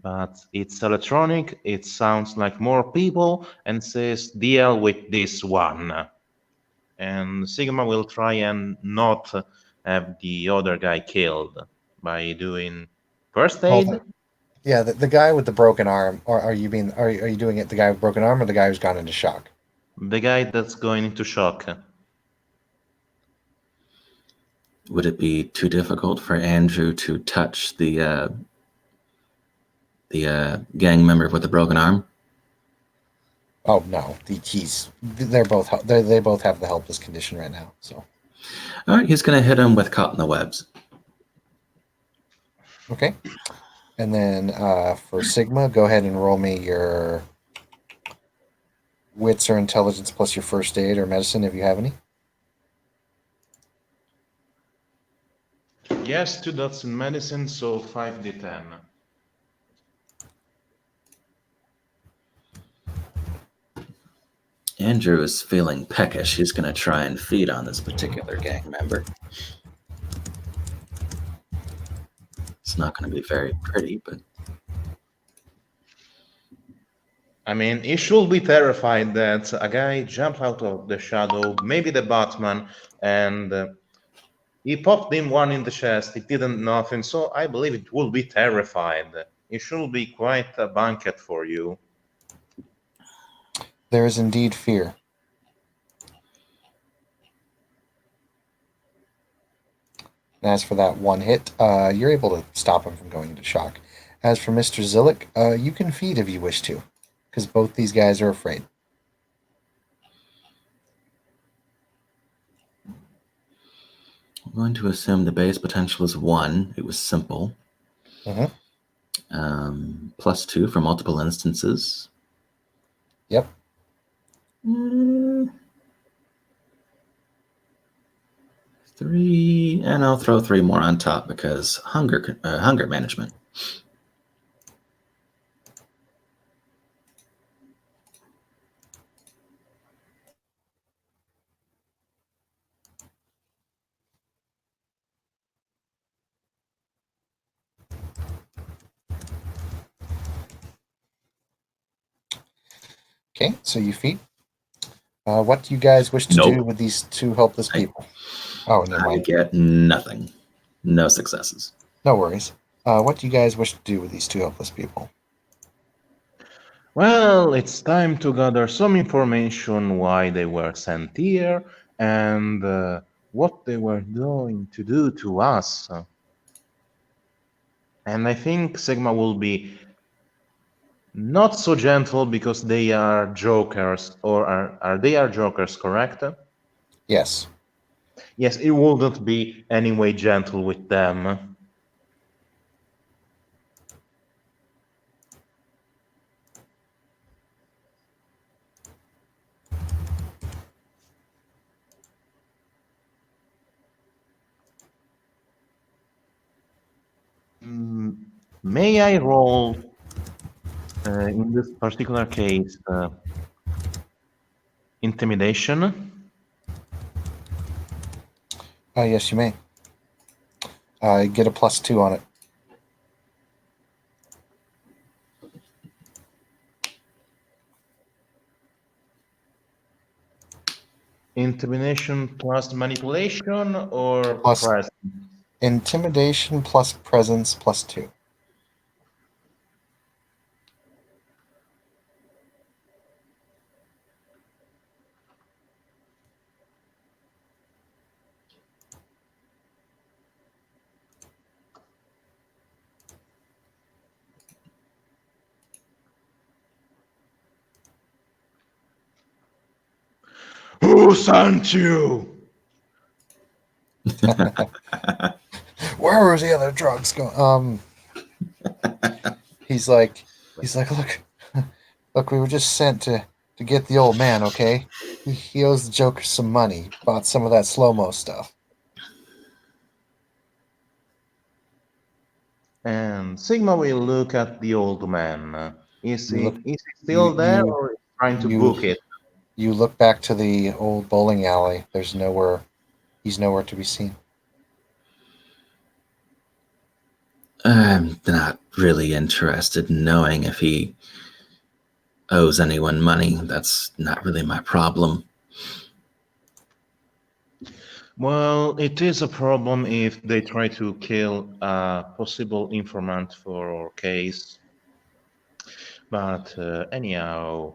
But it's electronic, it sounds like more people, and says, deal with this one. And Sigma will try and not have the other guy killed by doing first Hold aid. on. Yeah, the guy with the broken arm, or are you doing it the guy with broken arm or the guy who's gone into shock? The guy that's going into shock. Would it be too difficult for Andrew to touch the gang member with the broken arm? Oh no, they both have the helpless condition right now. So All right, he's going to hit him with caught in the webs. okay, and then for Sigma, go ahead and roll me your wits or intelligence plus your first aid or medicine if you have any. Yes, 2 dots in medicine, so 5d10. Andrew is feeling peckish. He's going to try and feed on this particular gang member. It's not going to be very pretty, but I mean, he should be terrified that a guy jumped out of the shadow, maybe the Batman, and he popped him one in the chest. It didn't nothing, so I believe it will be terrified. It should be quite a banquet for you. There is indeed fear. And as for that one hit, you're able to stop him from going into shock. As for Mr. Zillick, you can feed if you wish to, because both these guys are afraid. I'm going to assume the base potential is 1. It was simple. Mm-hmm. +2 for multiple instances. Yep. 3, and I'll throw 3 more on top because hunger management. Okay, so you feed. What do you guys wish to Nope. do with these two helpless people? Oh, never I mind. get nothing. No successes. No worries. What do you guys wish to do with these two helpless people? Well, it's time to gather some information why they were sent here and what they were going to do to us. And I think Sigma will be not so gentle because they are jokers, or are they are jokers, correct? Yes. Yes, it wouldn't be anyway gentle with them. May I roll, in this particular case, intimidation? Yes, you may. Get a +2 on it. Intimidation plus manipulation or Plus- presence? Intimidation plus presence +2. Who sent you? Where was the other drugs going? He's like, look, we were just sent to get the old man. Okay, he owes the Joker some money. Bought some of that slow-mo stuff. And Sigma will look at the old man. Is You look. he You still there you or is he trying to you book it? you look back to the old bowling alley. There's nowhere. He's nowhere to be seen. I'm not really interested in knowing if he owes anyone money. That's not really my problem. Well, it is a problem if they try to kill a possible informant for our case. But anyhow,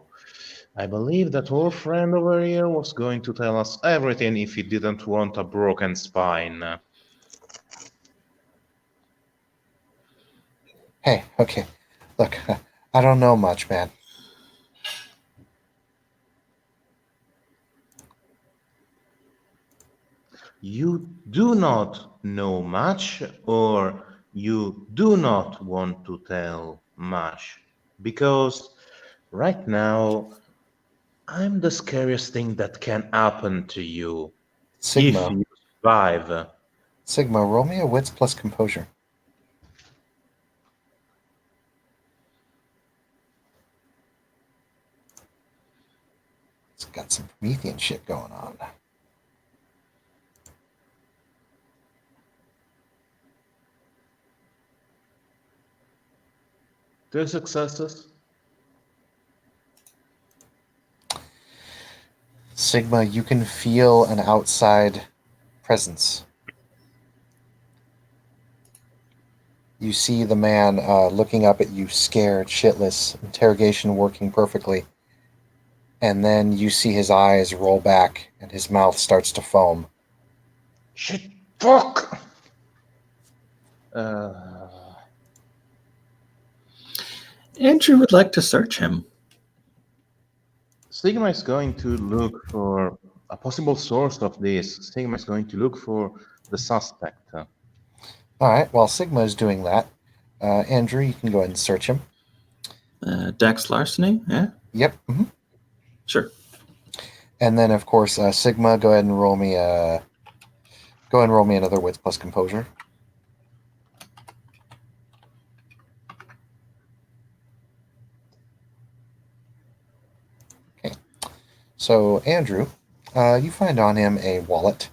I believe that our friend over here was going to tell us everything if he didn't want a broken spine. Hey, okay. Look, I don't know much, man. You do not know much, or you do not want to tell much. Because right now, I'm the scariest thing that can happen to you if Sigma, you survive. Sigma, roll me a wits plus composure. It's got some Promethean shit going on. Two successes. Sigma, you can feel an outside presence. You see the man looking up at you, scared, shitless, interrogation working perfectly. And then you see his eyes roll back and his mouth starts to foam. Shit, fuck! Uh, Andrew would like to search him. Sigma is going to look for a possible source of this. Sigma is going to look for the suspect. All right, while Sigma is doing that, Andrew, you can go ahead and search him. Dex larceny? Yeah, Yep. sure. And then, of course, Sigma, go ahead and roll me another wits plus composure. Okay. So, Andrew, you find on him a wallet,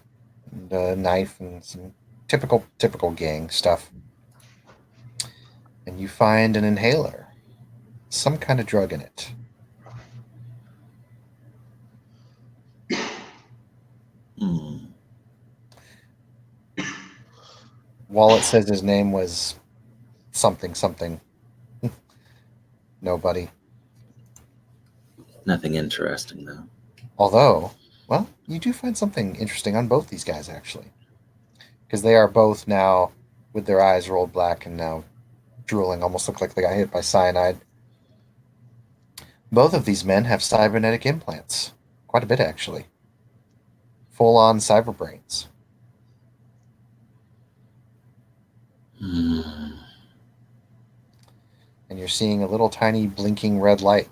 and a knife, and some typical gang stuff. And you find an inhaler, some kind of drug in it. Hmm. Wallet says his name was something. Nobody. Nothing interesting, though. Although, well, you do find something interesting on both these guys, actually. Because they are both now with their eyes rolled black and now drooling, almost look like they got hit by cyanide. Both of these men have cybernetic implants. Quite a bit, actually. Full on cyber brains. Hmm. And you're seeing a little tiny blinking red light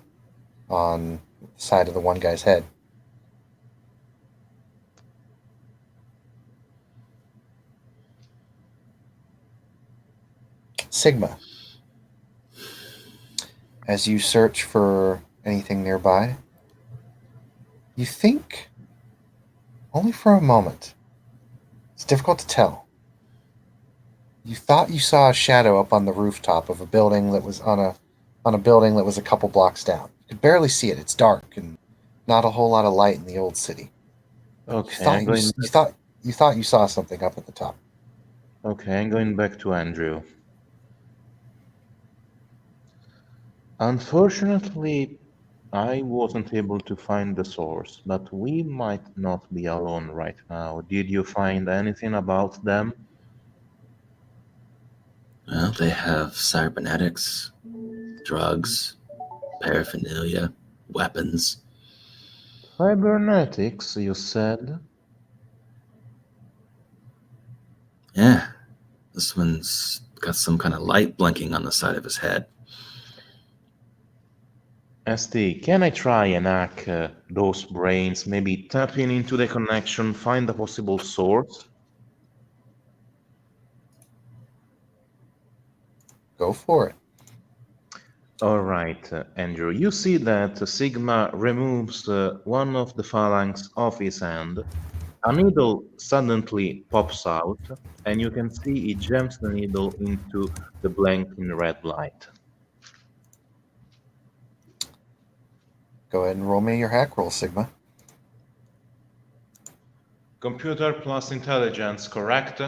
on the side of the one guy's head. Sigma. As you search for anything nearby, you think only for a moment. It's difficult to tell. You thought you saw a shadow up on the rooftop of a building that was on a building that was a couple blocks down. You could barely see it. It's dark and not a whole lot of light in the old city. okay, I'm going. You thought you saw something up at the top. Okay, I'm going back to Andrew. Unfortunately, I wasn't able to find the source, but we might not be alone right now. Did you find anything about them? Well, they have cybernetics, drugs, paraphernalia, weapons. Cybernetics, you said? Yeah, this one's got some kind of light blinking on the side of his head. ST, can I try and hack those brains? Maybe tapping into the connection, find the possible source? Go for it. All right, Andrew. You see that Sigma removes one of the phalanx of his hand. A needle suddenly pops out, and you can see he jams the needle into the blinking red light. Go ahead and roll me your hack roll, Sigma. Computer plus intelligence, correct?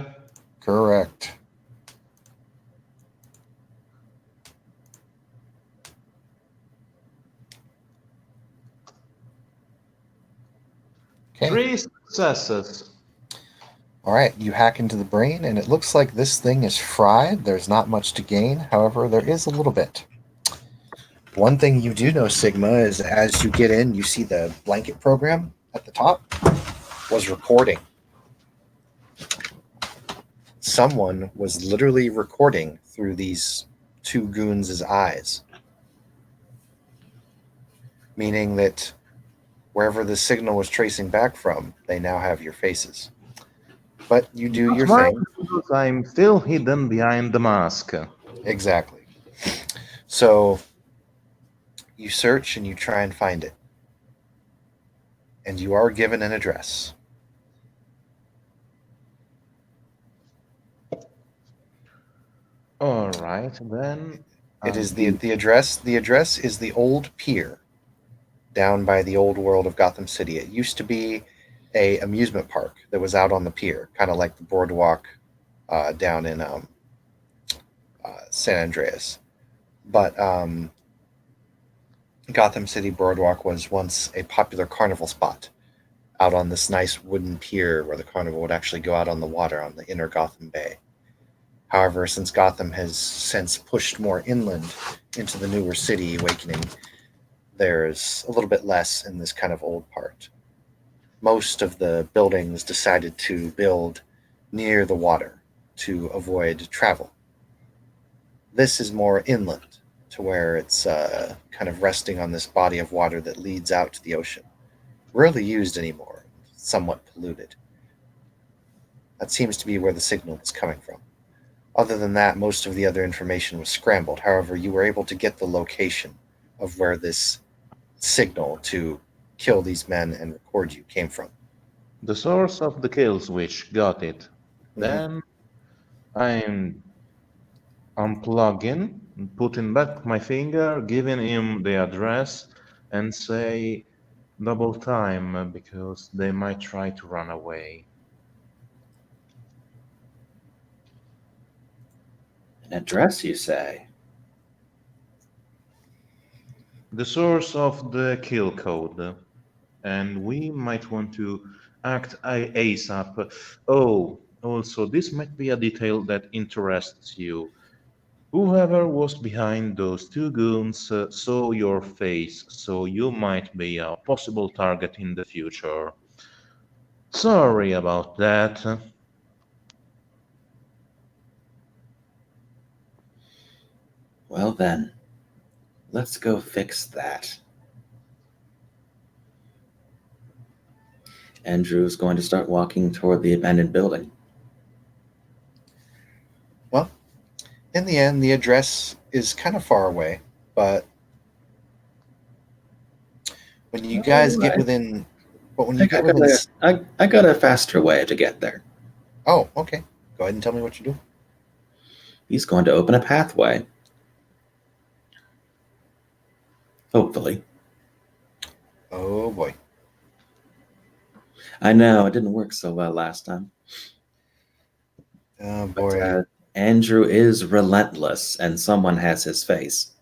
Correct. Okay. 3 successes. All right, you hack into the brain, and it looks like this thing is fried. There's not much to gain. However, there is a little bit. One thing you do know, Sigma, is as you get in, you see the blanket program at the top was recording. Someone was literally recording through these two goons' eyes, meaning that wherever the signal was tracing back from, they now have your faces. But you do your Mine, thing. because I'm still hidden behind the mask. Exactly. So you search and you try and find it. And you are given an address. All right, then. It is the address. The address is the old pier down by the old world of Gotham City. It used to be a amusement park that was out on the pier, kind of like the boardwalk down in San Andreas. But Gotham City Boardwalk was once a popular carnival spot out on this nice wooden pier where the carnival would actually go out on the water on the inner Gotham Bay. However, since Gotham has since pushed more inland into the newer city, Awakening, there's a little bit less in this kind of old part. Most of the buildings decided to build near the water to avoid travel. This is more inland, to where it's kind of resting on this body of water that leads out to the ocean. Rarely used anymore, somewhat polluted. That seems to be where the signal was coming from. Other than that, most of the other information was scrambled. However, you were able to get the location of where this signal to kill these men and record you came from. The source of the kill switch, got it. Mhm. Then I'm unplugging, putting back my finger, giving him the address, and say double time because they might try to run away. An address, you say? The source of the kill code, and we might want to act ASAP. Oh, also, this might be a detail that interests you. Whoever was behind those two goons saw your face, so you might be a possible target in the future. Sorry about that. Well then, let's go fix that. Andrew's going to start walking toward the abandoned building. Well, in the end, the address is kind of far away, but when you guys get Alright. within, but when you get within, I got a faster way to get there. oh, okay. Go ahead and tell me what you do. He's going to open a pathway. Hopefully. Oh boy. I know, it didn't work so well last time. Oh But boy. Andrew is relentless, and someone has his face.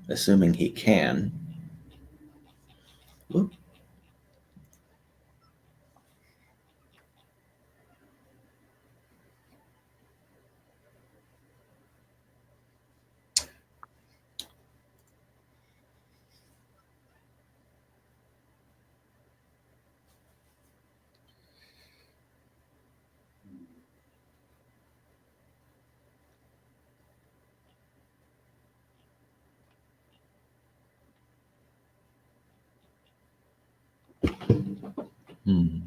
Assuming he can. Whoop. Hmm.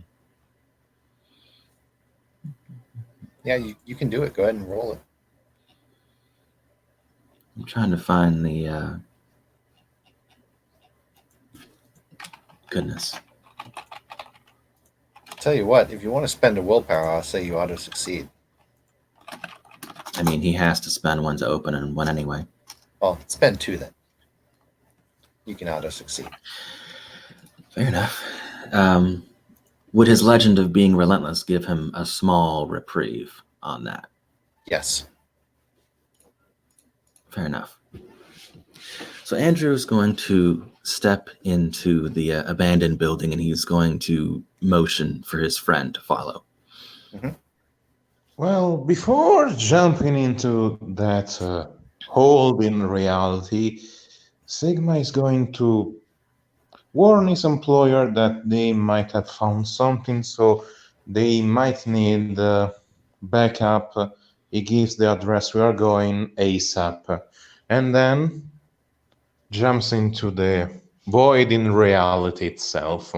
Yeah, you can do it. Go ahead and roll it. I'm trying to find the goodness. Tell you what, if you want to spend a willpower, I'll say you ought to succeed. I mean, he has to spend one to open and one anyway. Well, spend 2 then. You can auto succeed. Fair enough. Would his legend of being relentless give him a small reprieve on that? Yes. Fair enough. So Andrew is going to step into the abandoned building, and he's going to motion for his friend to follow. Well, before jumping into that hole in reality, Sigma is going to warn his employer that they might have found something, so they might need backup. He gives the address we are going ASAP, and then jumps into the void in reality itself.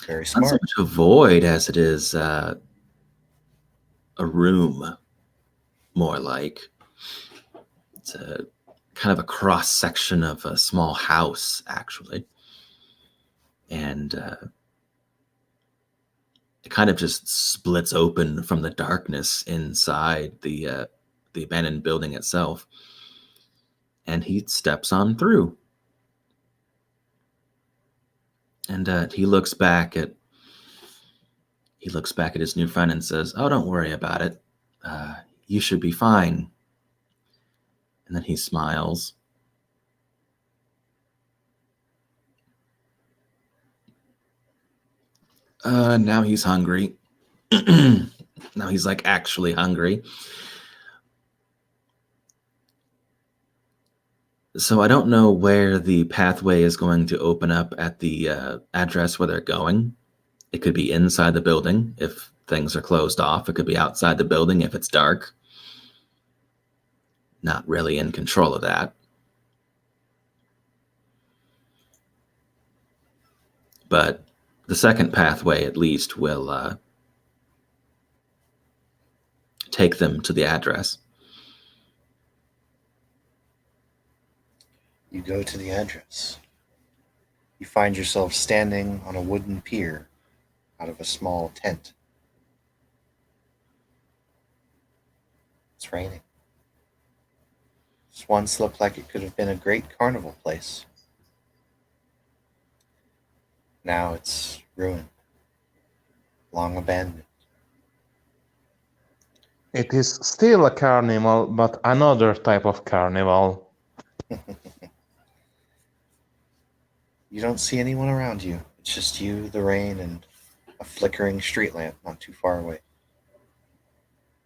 Very Not so smart. much a void as it is a room, more like. It's a kind of a cross section of a small house, actually. And it kind of just splits open from the darkness inside the abandoned building itself. And he steps on through. And he looks back at his new friend and says, "Oh, don't worry about it. You should be fine." And then he smiles. Now he's hungry. Now he's like actually hungry. So I don't know where the pathway is going to open up at the address where they're going. It could be inside the building if things are closed off. It could be outside the building if it's dark. Not really in control of that. But the second pathway, at least, will take them to the address. You go to the address. You find yourself standing on a wooden pier out of a small tent. It's raining. This once looked like it could have been a great carnival place. Now it's ruined, long abandoned. It is still a carnival, but another type of carnival. You don't see anyone around you. It's just you, the rain, and a flickering street lamp not too far away.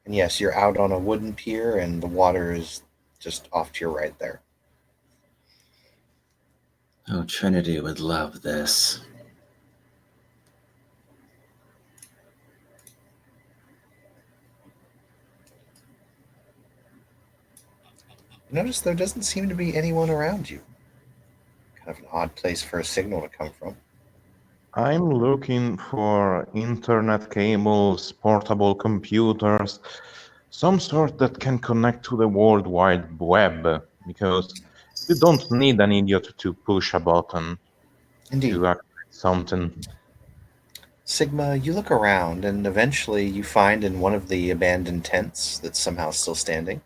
And yes, you're out on a wooden pier, and the water is just off to your right there. Oh, Trinity would love this. Notice there doesn't seem to be anyone around you. Kind of an odd place for a signal to come from. I'm looking for internet cables, portable computers, some sort that can connect to the World Wide Web, because you don't need an idiot to push a button Indeed. to activate something. Sigma, you look around, and eventually you find in one of the abandoned tents that's somehow still standing,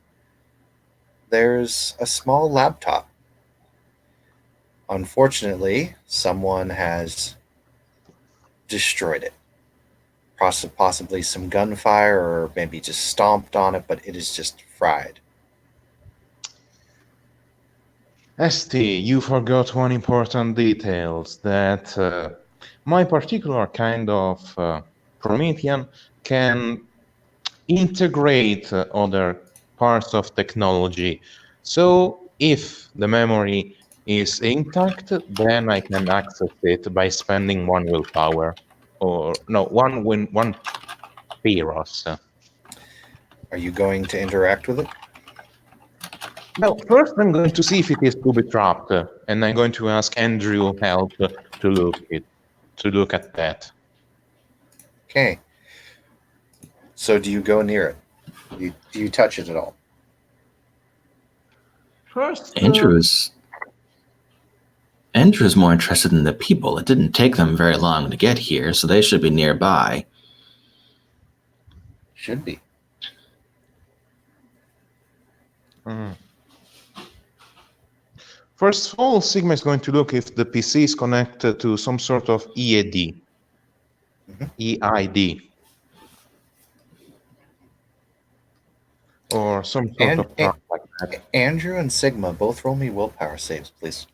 there's a small laptop. Unfortunately, someone has destroyed it. Possibly some gunfire, or maybe just stomped on it, but it is just fried. ST, you forgot one important detail, that my particular kind of Promethean can integrate other parts of technology. So if the memory is intact, then I can access it by spending one willpower. Or no, one Pyros. Are you going to interact with it? Well, first I'm going to see if it is booby-trapped, and I'm going to ask Andrew help to look at that. Okay. So do you go near it? Do you touch it at all? First, Andrew is more interested in the people. It didn't take them very long to get here, so they should be nearby. Should be. First of all, Sigma is going to look if the PC is connected to some sort of EAD, EID, or some sort of product like that. Andrew and Sigma, both roll me willpower saves, please.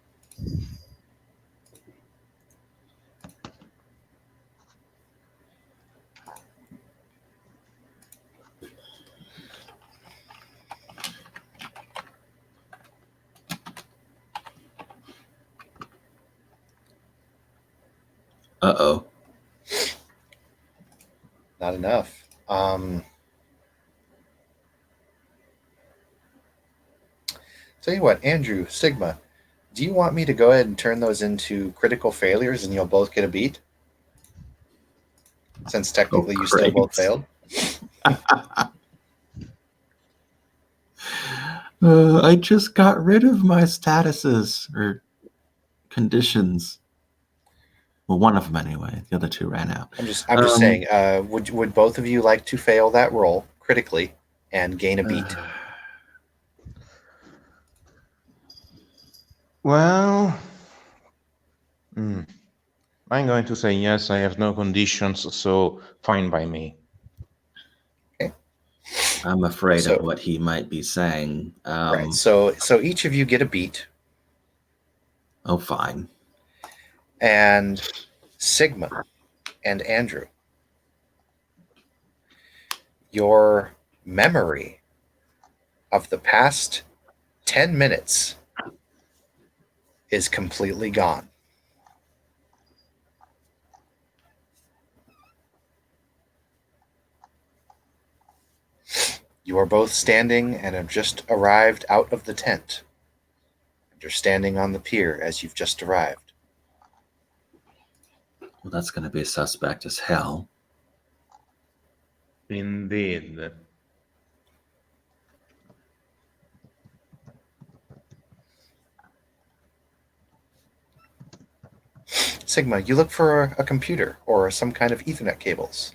Uh-oh. Not enough. Tell you what, Andrew, Sigma, do you want me to go ahead and turn those into critical failures and you'll both get a beat? Since technically you still both failed? I just got rid of my statuses or conditions. Well, one of them anyway. The other two ran out. I'm just saying. Would both of you like to fail that roll critically and gain a beat? Well, I'm going to say yes. I have no conditions, so fine by me. Okay. I'm afraid of what he might be saying. Right. So each of you get a beat. Oh, fine. And Sigma and Andrew, your memory of the past 10 minutes is completely gone. You are both standing and have just arrived out of the tent. You're standing on the pier as you've just arrived. Well, that's going to be suspect as hell. Indeed. Sigma, you look for a computer or some kind of Ethernet cables.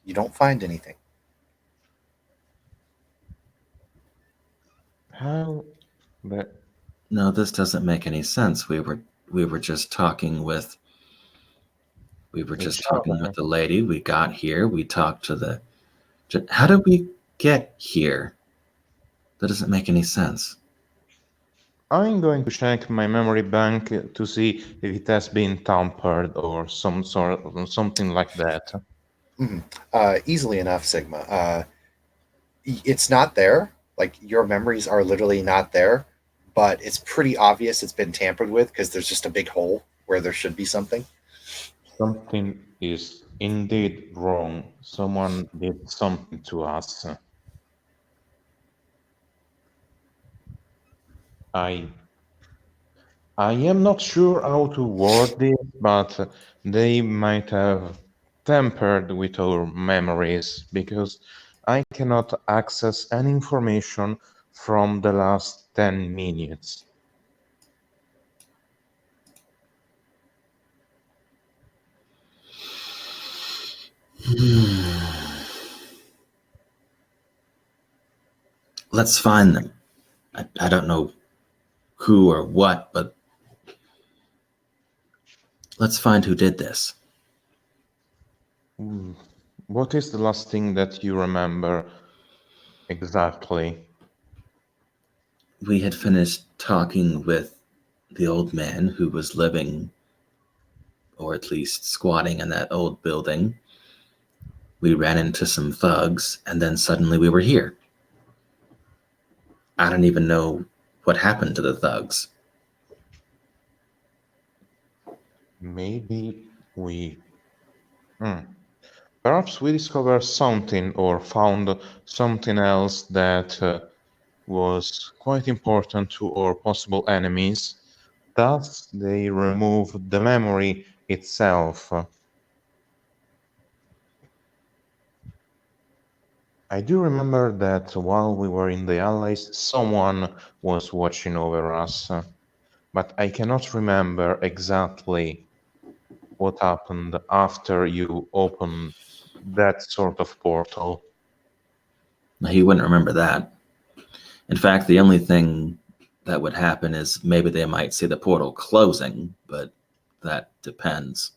You don't find anything. How? But no, this doesn't make any sense. We were just talking with. We were just talking with the lady. We got here. We talked to the. How did we get here? That doesn't make any sense. I'm going to check my memory bank to see if it has been tampered or something like that. Easily enough, Sigma. It's not there. Like, your memories are literally not there, but it's pretty obvious it's been tampered with because there's just a big hole where there should be something. Something is indeed wrong. Someone did something to us. I am not sure how to word this, but they might have tampered with our memories because I cannot access any information from the last 10 minutes. Let's find them. I don't know who or what, but let's find who did this. What is the last thing that you remember exactly? We had finished talking with the old man who was living, or at least squatting in that old building. We ran into some thugs, and then suddenly we were here. I don't even know what happened to the thugs. Maybe we... Perhaps we discovered something or found something else that was quite important to our possible enemies. Thus, they removed the memory itself. I do remember that while we were in the Allies, someone was watching over us, but I cannot remember exactly what happened after you opened that sort of portal. He wouldn't remember that. In fact, the only thing that would happen is maybe they might see the portal closing, but that depends.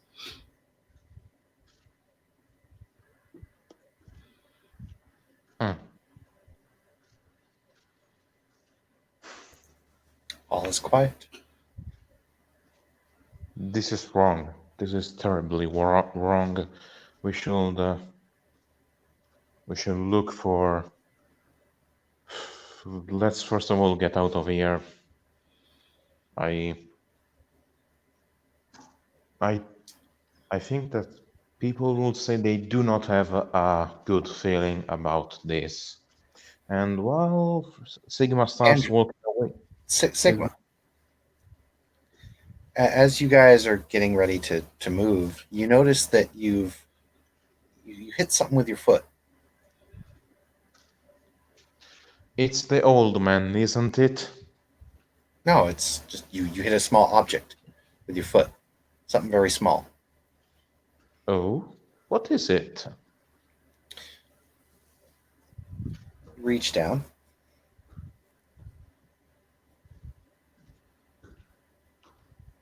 Hmm. All is quiet. This is wrong. This is terribly wrong. We should look for. Let's first of all get out of here. I I I think that people would say they do not have a good feeling about this. And while Sigma starts Andrew, walking away, Sigma, as you guys are getting ready to move, you notice that you hit something with your foot. it's the old man, isn't it? No, it's just you hit a small object with your foot. Something very small. Oh, what is it? You reach down.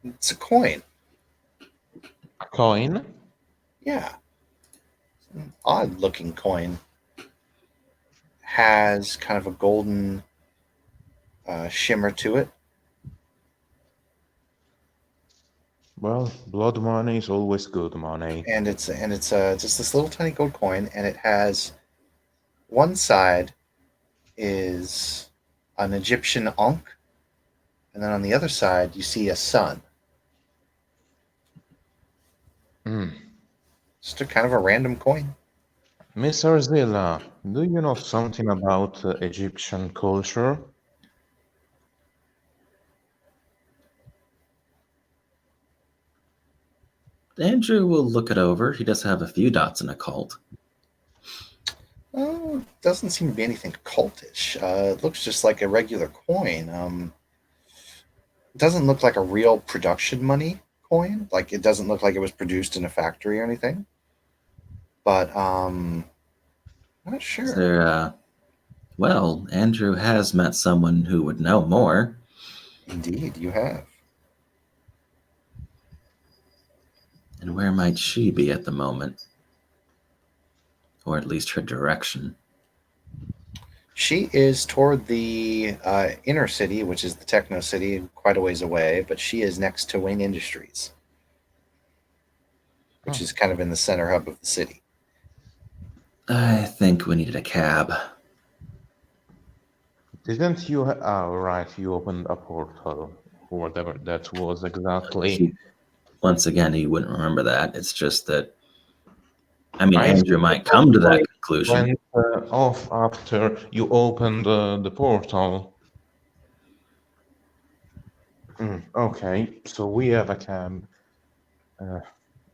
It's a coin. A coin? Yeah. An odd looking coin. Has kind of a golden shimmer to it. Well, blood money is always good money. And it's just this little tiny gold coin, and it has one side is an Egyptian ankh, and then on the other side you see a sun. Hmm. Just a kind of a random coin. Miss Arzilla, do you know something about Egyptian culture? Andrew will look it over. He does have a few dots in occult. Oh, doesn't seem to be anything cultish. It looks just like a regular coin. It doesn't look like a real production money coin. Like it doesn't look like it was produced in a factory or anything. But not Is sure. there, well, Andrew has met someone who would know more. Indeed, you have. And where might she be at the moment? Or at least her direction. She is toward the inner city, which is the techno city, quite a ways away. But she is next to Wayne Industries, which Oh. is kind of in the center hub of the city. I think we needed a cab. Didn't you? Oh, right, you opened a portal, or whatever that was exactly. Once again, he wouldn't remember that. It's just that, I mean, I Andrew think might the come to that light conclusion. went off after you opened the portal. Okay, so we have a cab.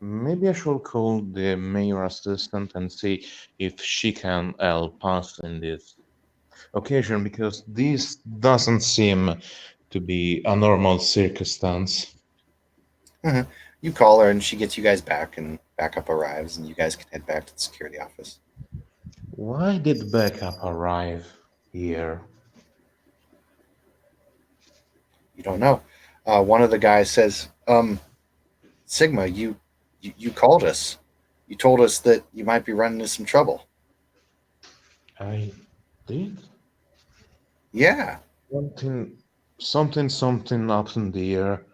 Maybe I should call the mayor assistant and see if she can help us in this occasion, because this doesn't seem to be a normal circumstance. You call her, and she gets you guys back, and backup arrives, and you guys can head back to the security office. Why did backup arrive here? You don't know. One of the guys says, "Sigma, you called us. You told us that you might be running into some trouble." I did Yeah, something happened here.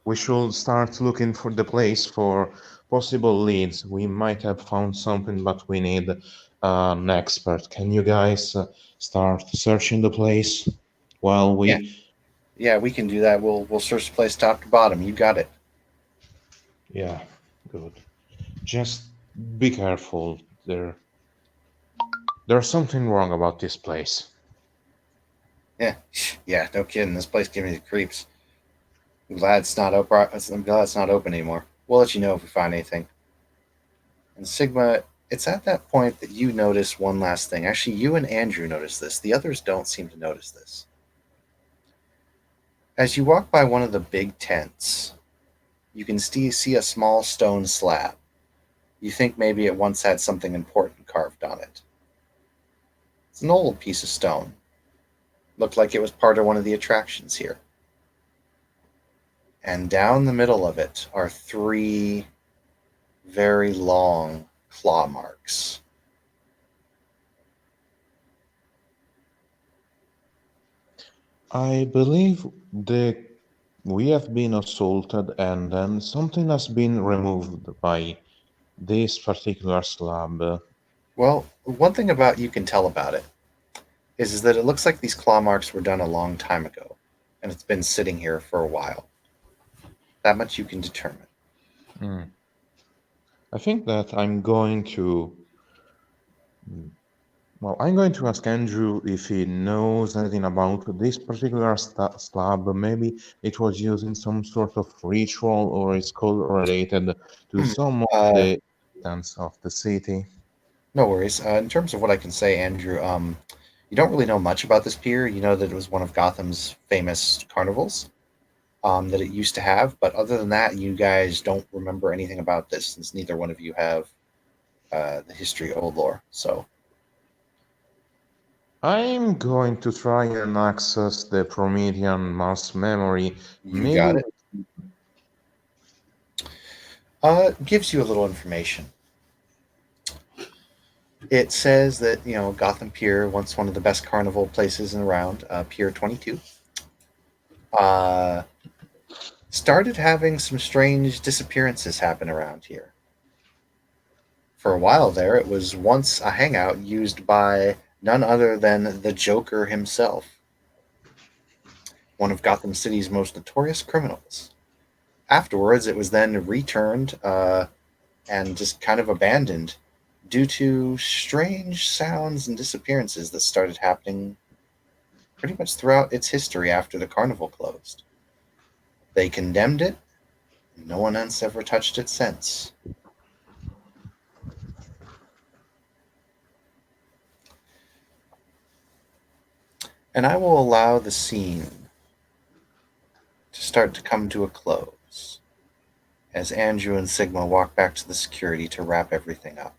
We should start looking for the place for possible leads. We might have found something, but we need an expert. Can you guys start searching the place while we? yeah, yeah. We can do that. We'll search the place top to bottom. You got it. Yeah, good. Just be careful. There's something wrong about this place. Yeah, yeah. No kidding. This place gives me the creeps. I'm glad it's not open. I'm glad it's not open anymore. We'll let you know if we find anything. And Sigma, it's at that point that you notice one last thing. Actually, you and Andrew notice this. The others don't seem to notice this. As you walk by one of the big tents, you can see a small stone slab. You think maybe it once had something important carved on it. It's an old piece of stone. Looked like it was part of one of the attractions here. And down the middle of it are 3 very long claw marks. I believe that we have been assaulted and then something has been removed by this particular slab. Well, one thing about you can tell about it is that it looks like these claw marks were done a long time ago, and it's been sitting here for a while. That much you can determine. I think that I'm going to ask Andrew if he knows anything about this particular slab. Maybe it was used in some sort of ritual or it's called related to some of the dance of the city. No worries. In terms of what I can say, Andrew, you don't really know much about this pier. You know that it was one of Gotham's famous carnivals that it used to have, but other than that, you guys don't remember anything about this since neither one of you have the history old lore. So I'm going to try and access the Promethean Mars memory. you got it. Gives you a little information. It says that Gotham Pier, once one of the best carnival places around, Pier 22, started having some strange disappearances happen around here. For a while there, it was once a hangout used by none other than the Joker himself, one of Gotham City's most notorious criminals. Afterwards, it was then returned and just kind of abandoned due to strange sounds and disappearances that started happening pretty much throughout its history after the carnival closed. They condemned it, and no one else ever touched it since. And I will allow the scene to start to come to a close as Andrew and Sigma walk back to the security to wrap everything up.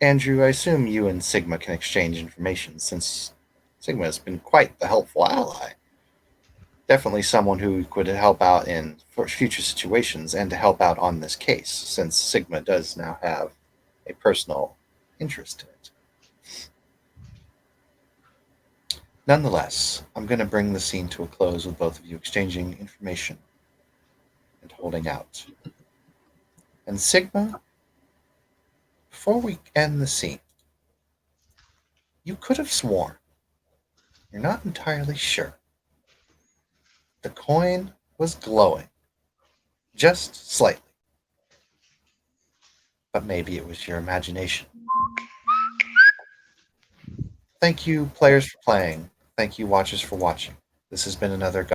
Andrew, I assume you and Sigma can exchange information since Sigma has been quite the helpful ally. Definitely someone who could help out in future situations and to help out on this case, since Sigma does now have a personal interest in it. Nonetheless, I'm going to bring the scene to a close with both of you exchanging information and holding out. And Sigma, before we end the scene, you could have sworn, you're not entirely sure, the coin was glowing, just slightly. But maybe it was your imagination. Thank you, players, for playing. Thank you, watchers, for watching. This has been another